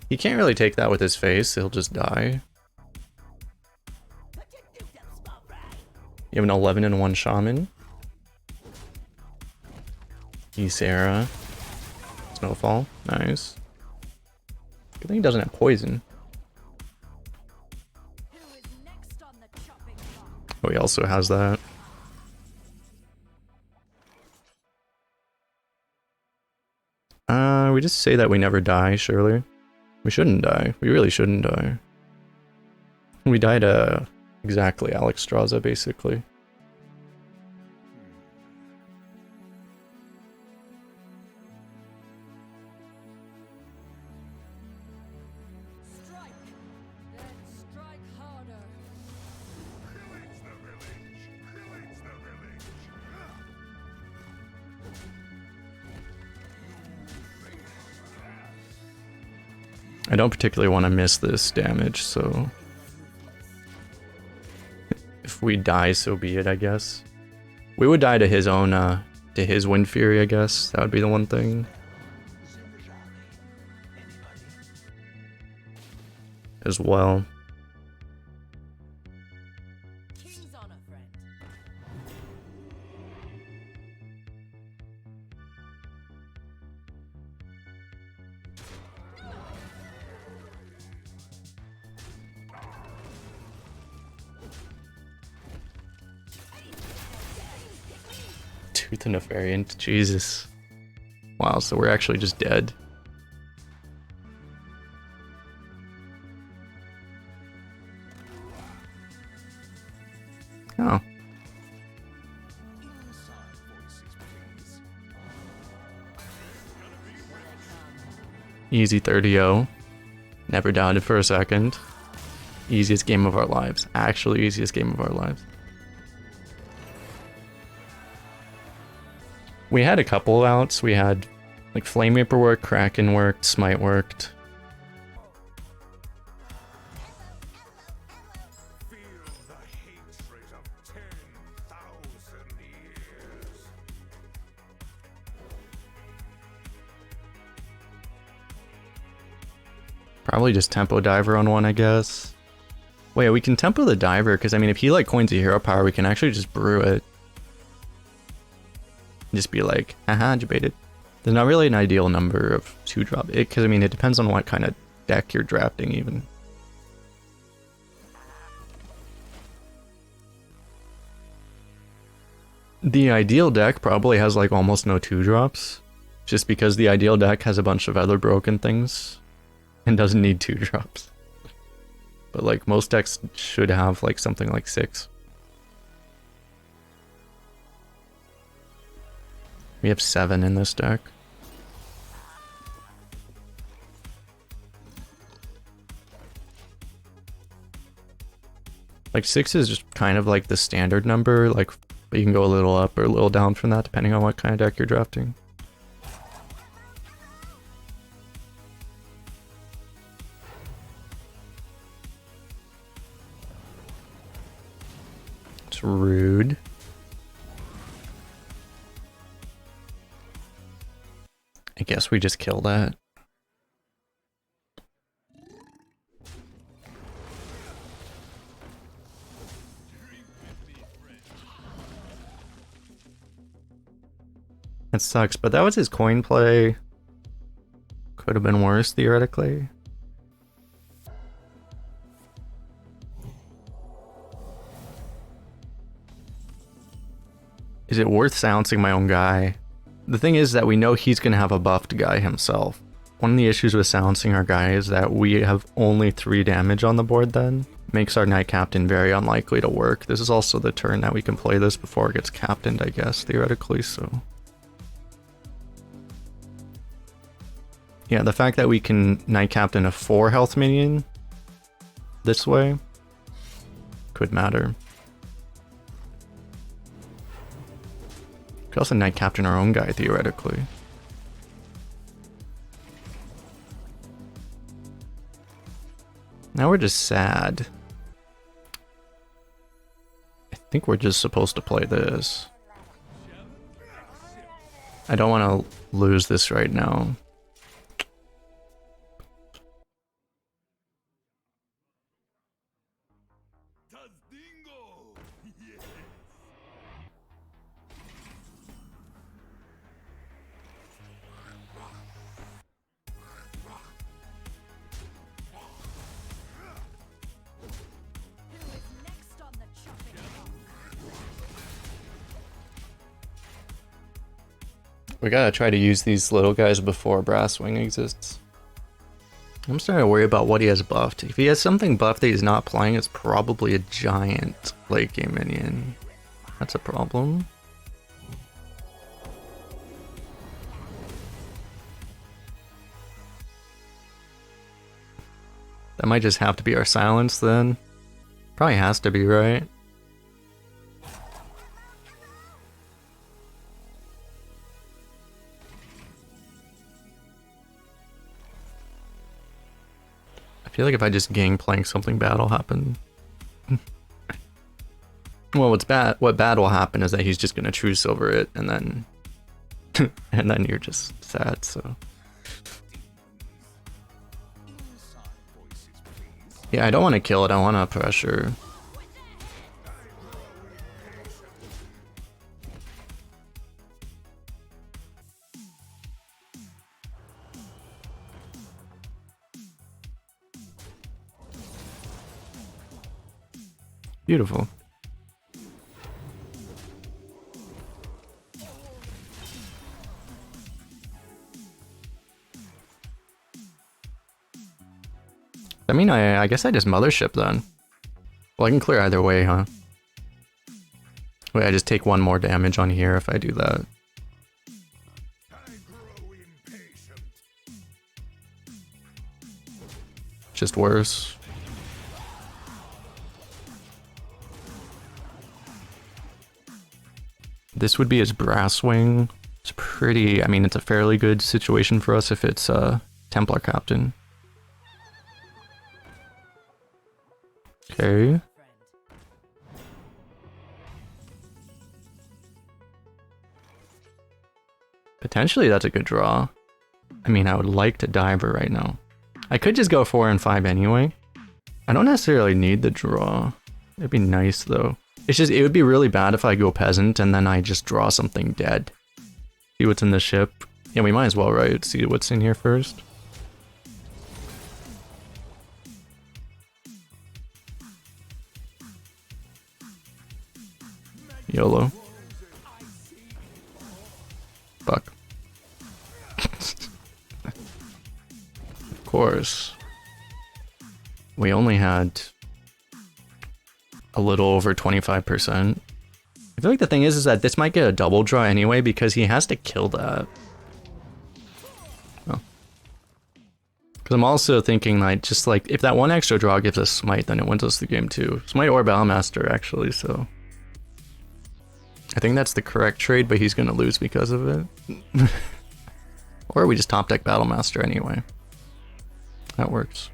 He can't really take that with his face, he'll just die. You have an 11 and 1 shaman. Ysera. Snowfall. Nice. Good thing he doesn't have poison. Oh, he also has that. We just say that we never die, surely. We shouldn't die. We really shouldn't die. We died, exactly Alex Straza, basically. I don't particularly want to miss this damage, so if we die, so be it, I guess. We would die to his own, to his Wind Fury, I guess. That would be the one thing. As well. King's honor, friend. Tooth and a variant, Jesus. Wow, so we're actually just dead. Oh. Easy 30-0. Never doubted for a second. Easiest game of our lives. Actually, easiest game of our lives. We had a couple outs. We had like Flame Reaper worked, Kraken worked, Smite worked. Feel the hatred of 10,000 years. Probably just Tempo Diver on one, I guess. Wait, we can Tempo the Diver, because I mean, if he like coins a hero power, we can actually just brew it. Just be like, haha, debated. There's not really an ideal number of 2-drop, because I mean, it depends on what kind of deck you're drafting even. The ideal deck probably has like almost no 2-drops, just because the ideal deck has a bunch of other broken things and doesn't need 2-drops. But like most decks should have like something like 6. We have 7 in this deck. Like 6 is just kind of like the standard number, like you can go a little up or a little down from that depending on what kind of deck you're drafting. It's rude. I guess we just kill that. It sucks, but that was his coin play. Could have been worse, theoretically. Is it worth silencing my own guy? The thing is that we know he's going to have a buffed guy himself. One of the issues with silencing our guy is that we have only 3 damage on the board then. Makes our Knight Captain very unlikely to work. This is also the turn that we can play this before it gets captained, I guess, theoretically, so... Yeah, the fact that we can Knight Captain a 4 health minion this way could matter. We could also Knight Captain our own guy, theoretically. Now we're just sad. I think we're just supposed to play this. I don't want to lose this right now. We gotta try to use these little guys before Brasswing exists. I'm starting to worry about what he has buffed. If he has something buffed that he's not playing, it's probably a giant late game minion. That's a problem. That might just have to be our silence then. Probably has to be, right? feel like if I just gangplank, something bad will happen. Well, what's bad? What bad will happen is that he's just gonna true silver it, and then, and then you're just sad. So, yeah, I don't want to kill it. I want to pressure. Beautiful. I mean, I guess I just mothership then. Well, I can clear either way, huh? Wait, I just take one more damage on here if I do that. Just worse. This would be his brass wing. It's pretty, I mean, it's a fairly good situation for us if it's Templar Captain. Okay. Potentially that's a good draw. I mean, I would like to diver right now. I could just go 4 and 5 anyway. I don't necessarily need the draw. It'd be nice though. It's just, it would be really bad if I go peasant and then I just draw something dead. See what's in the ship. Yeah, we might as well, right? See what's in here first. YOLO. Fuck. Of course. We only had a little over 25%. I feel like the thing is that this might get a double draw anyway because he has to kill that. Oh. Because I'm also thinking like, just like, if that one extra draw gives us Smite, then it wins us the game too. Smite or Battlemaster actually, so. I think that's the correct trade, but he's gonna lose because of it. Or we just top deck Battlemaster anyway. That works.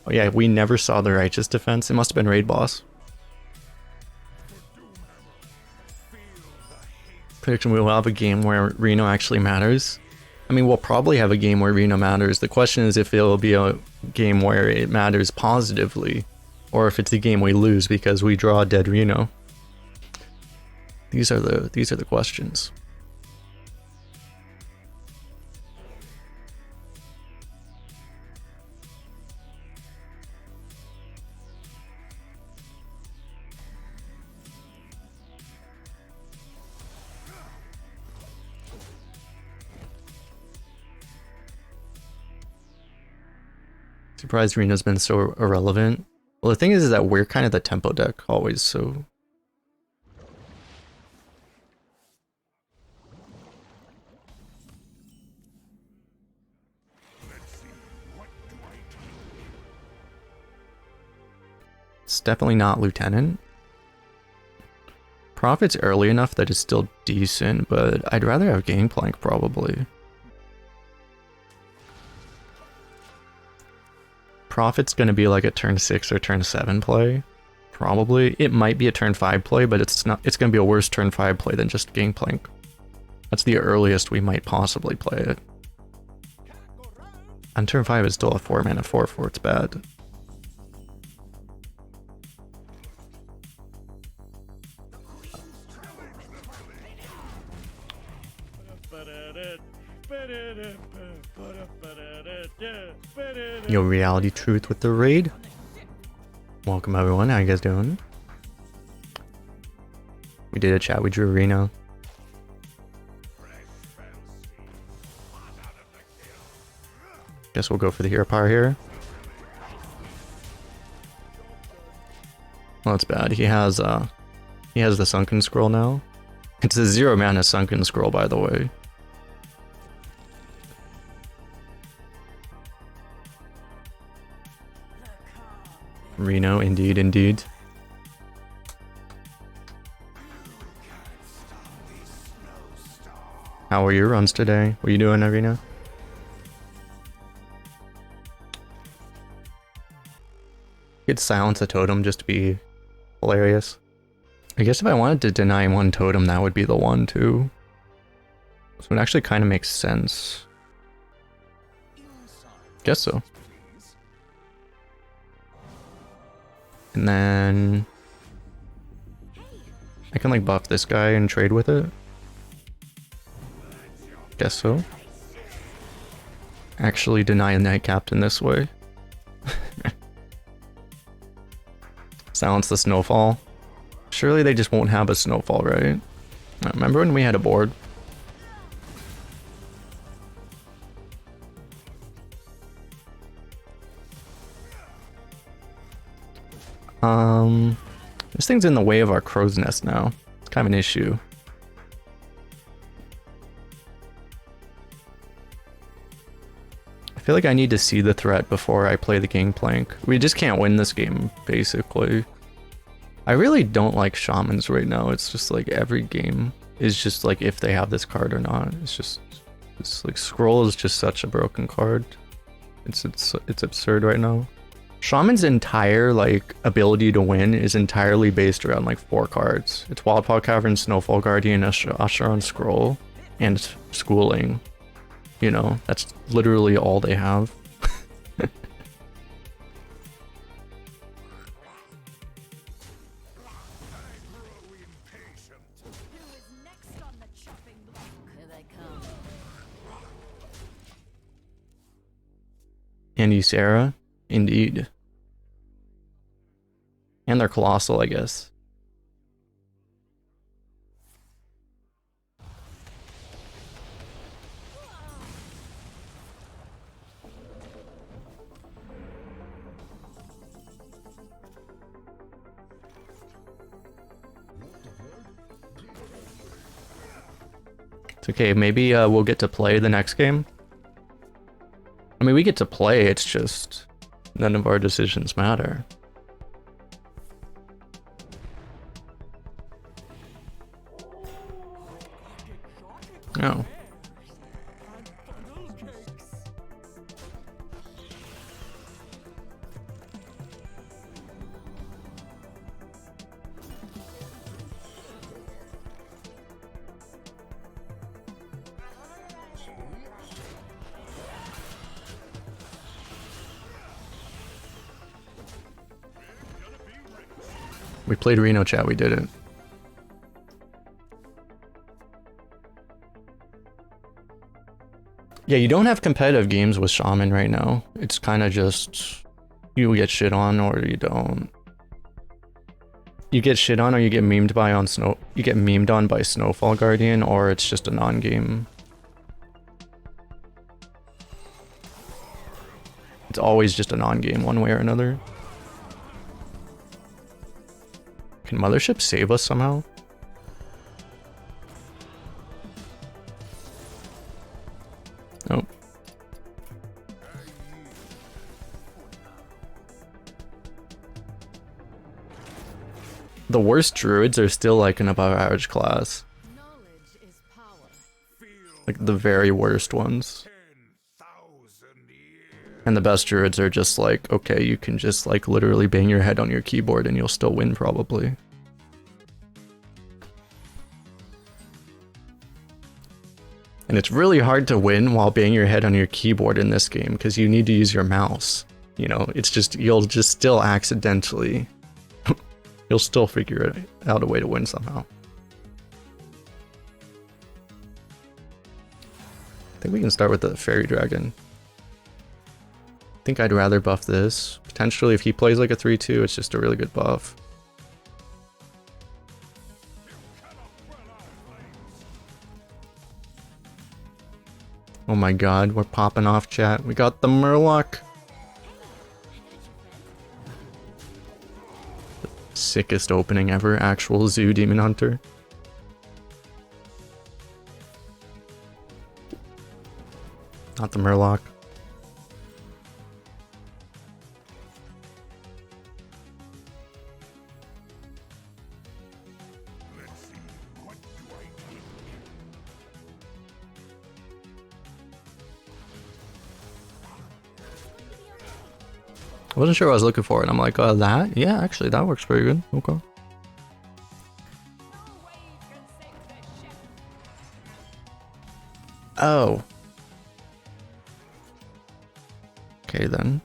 Oh yeah, we never saw the Righteous Defense. It must have been Raid Boss. Prediction, we will have a game where Reno actually matters. I mean, we'll probably have a game where Reno matters. The question is if it'll be a game where it matters positively, or if it's a game we lose because we draw dead Reno. These are the questions. Surprised Reno's been so irrelevant. Well, the thing is that we're kind of the tempo deck always, so. It's definitely not Lieutenant. Prophet's early enough that it's still decent, but I'd rather have Gangplank probably. Prophet's gonna be like a turn 6 or turn 7 play. Probably. It might be a turn 5 play, but it's gonna be a worse turn 5 play than just Gangplank. That's the earliest we might possibly play it. On turn 5 it's still a 4-mana 4/4, it's bad. Yo, Reality Truth with the raid. Welcome everyone, how you guys doing? We did a chat, we drew Reno. Guess we'll go for the hero power here. Well, that's bad. He has the Sunken Scroll now. It's a 0-mana Sunken Scroll, by the way. Reno, indeed, indeed. How were your runs today? What are you doing, Arena? Could silence a totem just to be hilarious. I guess if I wanted to deny one totem, that would be the one too. So it actually kind of makes sense. Guess so. And then I can like buff this guy and trade with it. Guess so. Actually deny a Knight Captain this way. Silence the Snowfall. Surely they just won't have a Snowfall, right? Remember when we had a board? This thing's in the way of our crow's nest now. It's kind of an issue. I feel like I need to see the threat before I play the gangplank. We just can't win this game, basically. I really don't like shamans right now. It's just like every game is just like if they have this card or not. It's like scroll is just such a broken card. It's absurd right now. Shaman's entire like ability to win is entirely based around like 4 cards. It's Wildpaw Cavern, Snowfall Guardian, Usher on Scroll, and Schooling. You know, that's literally all they have. And Ysera? Indeed. And they're colossal, I guess. It's okay, maybe we'll get to play the next game. I mean, we get to play, it's just none of our decisions matter. Oh. We played Reno, chat, we did it. Yeah, you don't have competitive games with Shaman right now. It's kind of just you get shit on or you don't. You get shit on or you get memed by on you get memed on by Snowfall Guardian, or it's just a non-game. It's always just a non-game one way or another. Can Mothership save us somehow? Nope. The worst druids are still like an above average class. Knowledge is power. Like the very worst ones. And the best druids are just like, okay, you can just like literally bang your head on your keyboard and you'll still win probably. And it's really hard to win while banging your head on your keyboard in this game because you need to use your mouse. You know, it's just, you'll just still accidentally, you'll still figure out a way to win somehow. I think we can start with the Fairy Dragon. I think I'd rather buff this. Potentially if he plays like a 3-2, it's just a really good buff. Oh my god, we're popping off, chat. We got the Murloc. Sickest opening ever, actual Zoo Demon Hunter. Not the Murloc. I wasn't sure what I was looking for, and I'm like, that? Yeah, actually, that works pretty good. Okay. Oh. Okay, then.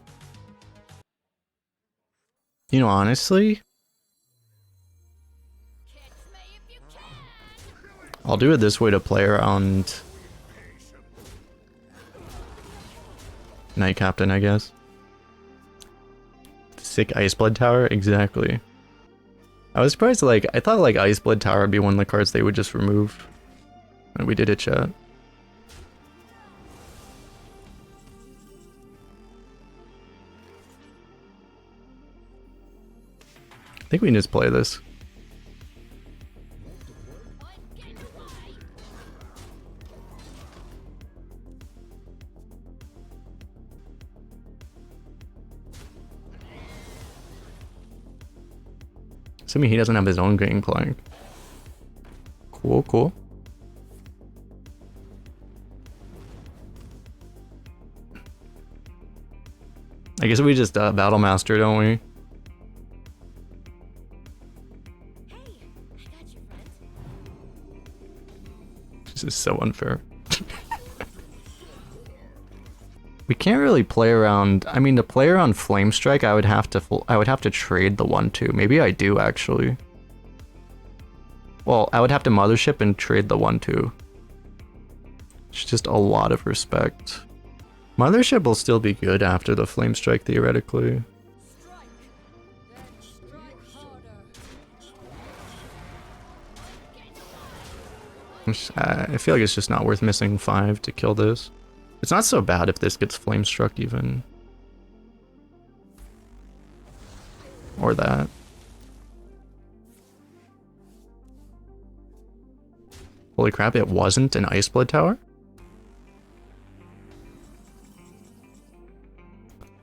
You know, honestly, I'll do it this way to play around Knight Captain, I guess. Sick Iceblood Tower? Exactly. I was surprised, like, I thought, like, Iceblood Tower would be one of the cards they would just remove. And we did it, chat. I think we can just play this. Assuming he doesn't have his own game playing. Cool, cool. I guess we just Battle Master, don't we? This is so unfair. We can't really play around. I mean, to play around Flame Strike, I would have to trade the 1/2. Maybe I do actually. Well, I would have to Mothership and trade the 1/2. It's just a lot of respect. Mothership will still be good after the Flame Strike, theoretically. I feel like it's just not worth missing 5 to kill this. It's not so bad if this gets Flame Struck even. Or that. Holy crap, it wasn't an Iceblood Tower?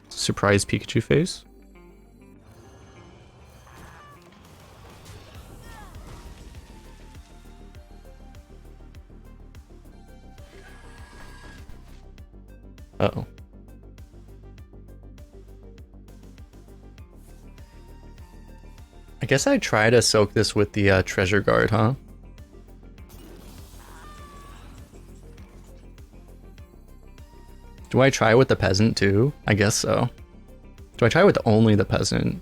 Surprise Pikachu face. Uh-oh. I guess I'd try to soak this with the Treasure Guard, huh? Do I try with the Peasant too? I guess so. Do I try with only the Peasant?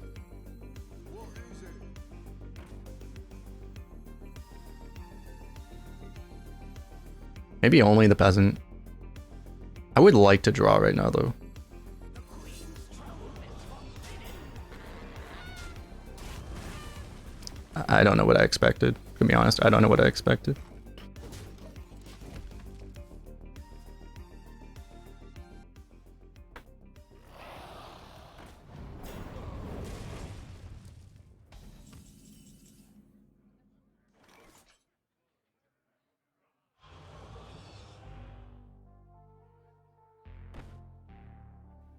Maybe only the Peasant. I would like to draw right now, though. I don't know what I expected. To be honest, I don't know what I expected.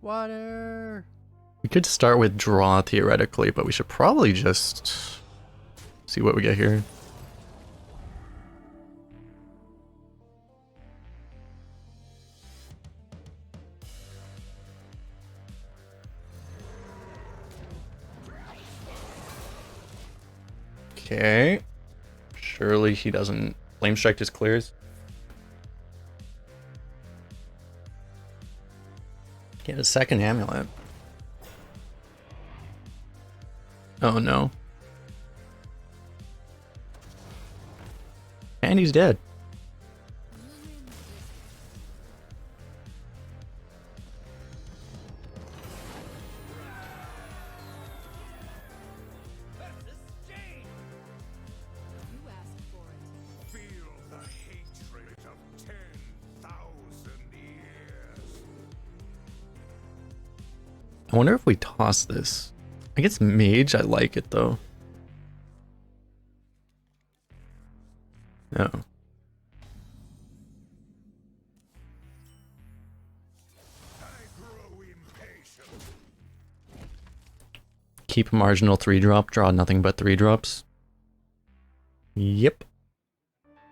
Water. We could start with draw theoretically, but we should probably just see what we get here. Okay. Surely he doesn't Flame Strike just clears. Get a second amulet. Oh no. And he's dead. You asked for it. Feel the hatred of 10,000 years. I wonder if we toss this. I guess Mage, I like it though. No. I grow impatient. Keep marginal 3-drop, draw nothing but 3-drops. Yep.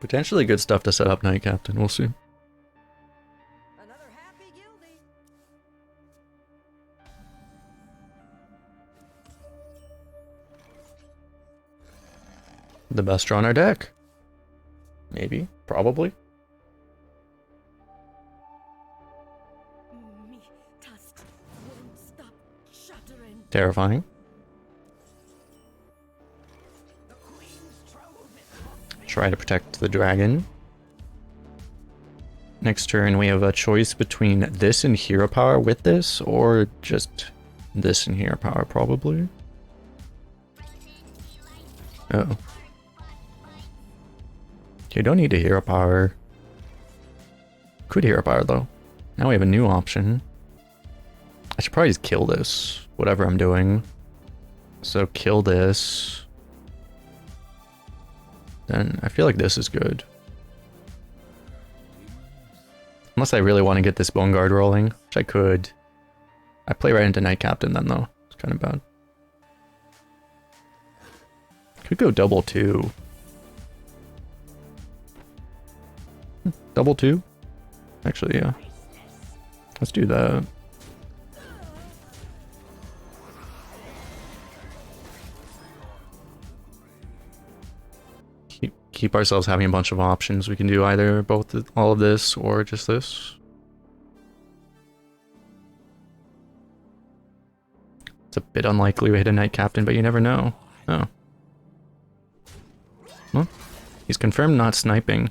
Potentially good stuff to set up Knight Captain, we'll see. Another happy guildie. The best draw on our deck. Maybe. Probably. Me tusk won't stop shuddering. Terrifying. Try to protect the dragon. Next turn we have a choice between this and hero power with this, or just this and hero power probably. Oh. You don't need a hero power. Could hero power though. Now we have a new option. I should probably just kill this, whatever I'm doing. So kill this. Then I feel like this is good. Unless I really want to get this Bone Guard rolling, which I could. I play right into Knight Captain then though. It's kind of bad. Could go double 2. Double 2? Actually, yeah. Let's do that. Keep ourselves having a bunch of options. We can do either all of this or just this. It's a bit unlikely we hit a Knight Captain, but you never know. Oh. Well, he's confirmed not sniping.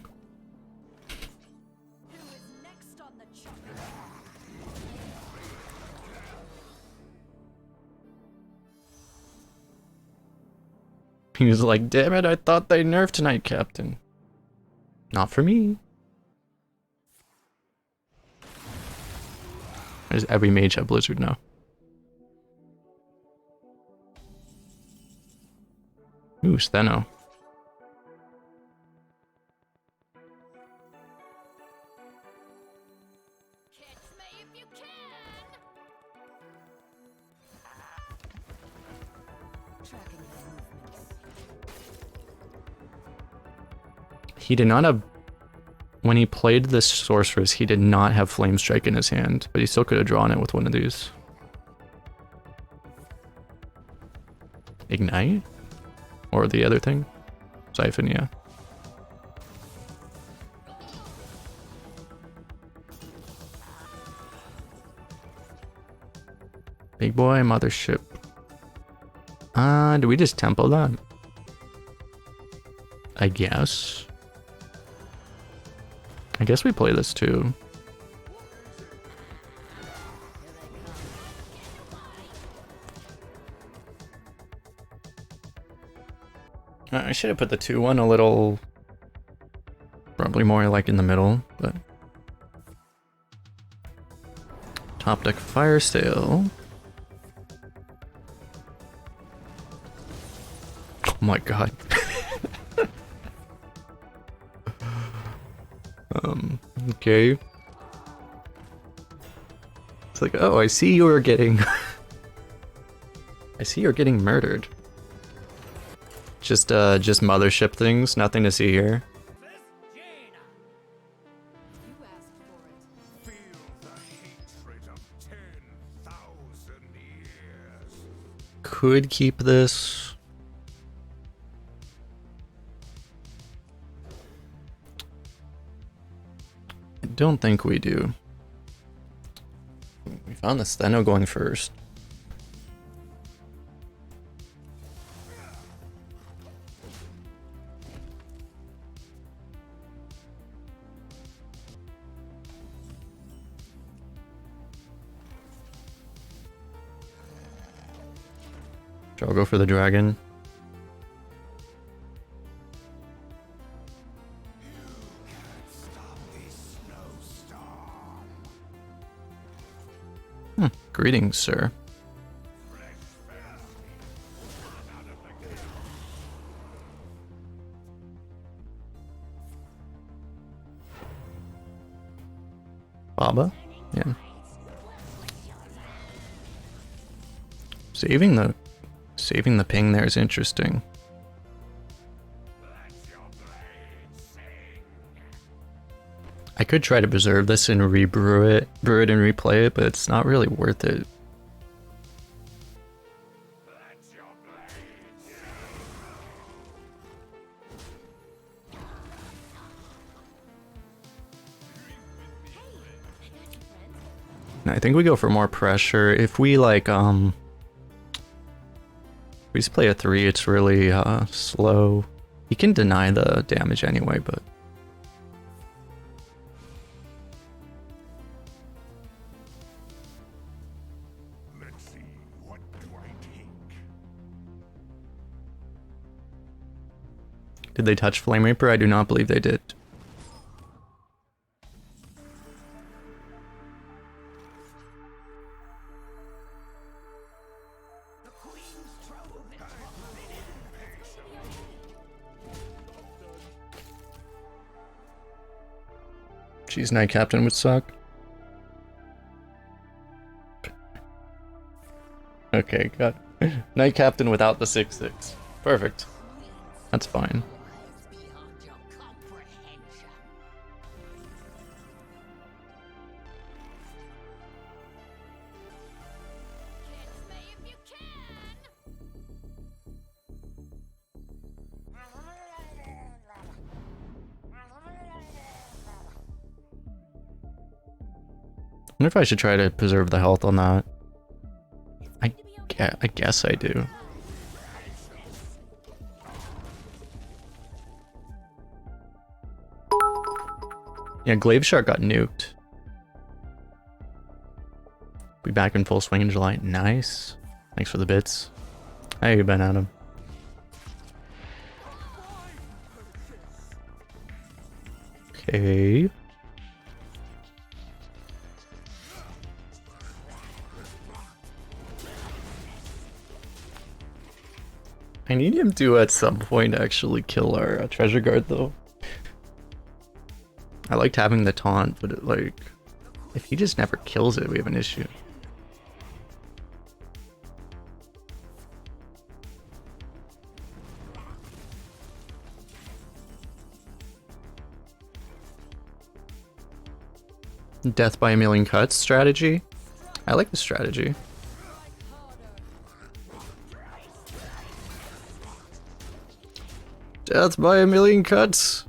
Who is next on the chopper? He was like, damn it, I thought they nerfed Knight Captain. Not for me. Does every mage have Blizzard now? Ooh, Steno. Catch me if you can. Tracking your movements. He did not have... When he played this Sorceress, he did not have Flame Strike in his hand, but he still could have drawn it with one of these. Ignite? Or the other thing? Siphon, yeah. Big boy, mothership. Do we just tempo that? I guess. I guess we play this too. I should have put the 2-1 a little... Probably more like in the middle, but... Top deck Fire Sale. Oh my god. Okay. It's like, oh, I see you were getting... I see you're getting murdered. Just mothership things, nothing to see here. You asked for it. Feel the hatred of 10,000 years. Could keep this. I don't think we do. We found the Steno going first. I'll go for the dragon. Greetings, sir. Baba? Yeah. Saving the ping there is interesting. I could try to preserve this and brew it and replay it, but it's not really worth it. I think we go for more pressure. If we like we just play a 3, it's really slow. He can deny the damage anyway, but Let's see, what do I take? did they touch Flame Reaper? I do not believe they did. Jeez, Knight Captain would suck. Okay, got it. Knight Captain without the 6/6. Perfect. That's fine. I wonder if I should try to preserve the health on that. I guess I do. Yeah, Glaive Shark got nuked. Be back in full swing in July. Nice. Thanks for the bits. How you been, Adam? Okay. I need him to at some point actually kill our treasure guard though. I liked having the taunt, but it, like, if he just never kills it, we have an issue. Death by a million cuts strategy. I like the strategy. Death by a million cuts.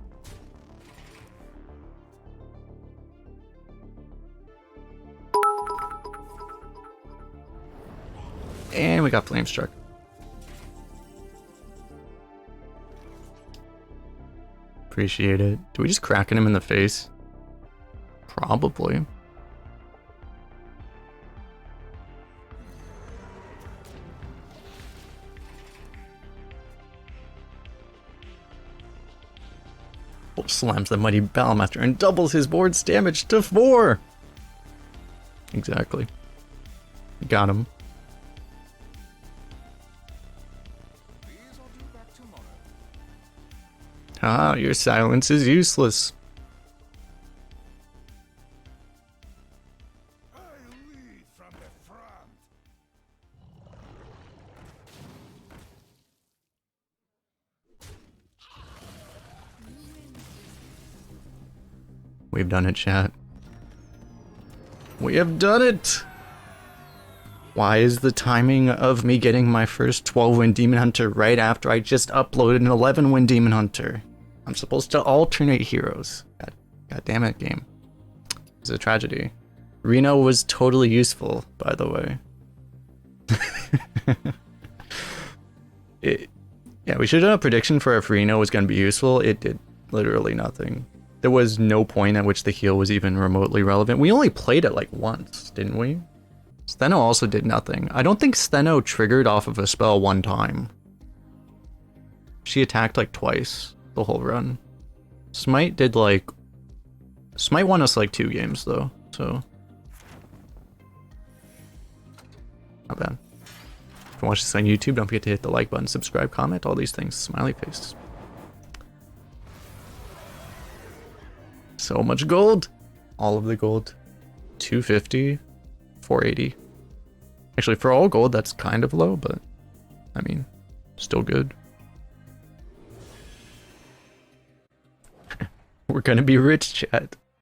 And we got flame struck. Appreciate it. Do we just cracking him in the face? Probably. Slams the Mighty Bowmaster and doubles his board's damage to 4. Exactly. Got him. Ah, your silence is useless. I lead from the front. We've done it, chat. We have done it! Why is the timing of me getting my first 12-win Demon Hunter right after I just uploaded an 11-win Demon Hunter? I'm supposed to alternate heroes. God damn it, game. It's a tragedy. Reno was totally useful, by the way. Yeah, we should have done a prediction for if Reno was going to be useful. It did literally nothing. There was no point at which the heal was even remotely relevant. We only played it like once, didn't we? Steno also did nothing. I don't think Steno triggered off of a spell one time. She attacked like twice the whole run. Smite did like... Smite won us like 2 games though, so... Not bad. If you watch this on YouTube, don't forget to hit the like button, subscribe, comment, all these things. Smiley face. So much gold. All of the gold. 250, 480. Actually, for all gold, that's kind of low, but I mean, still good. We're gonna be rich, chat.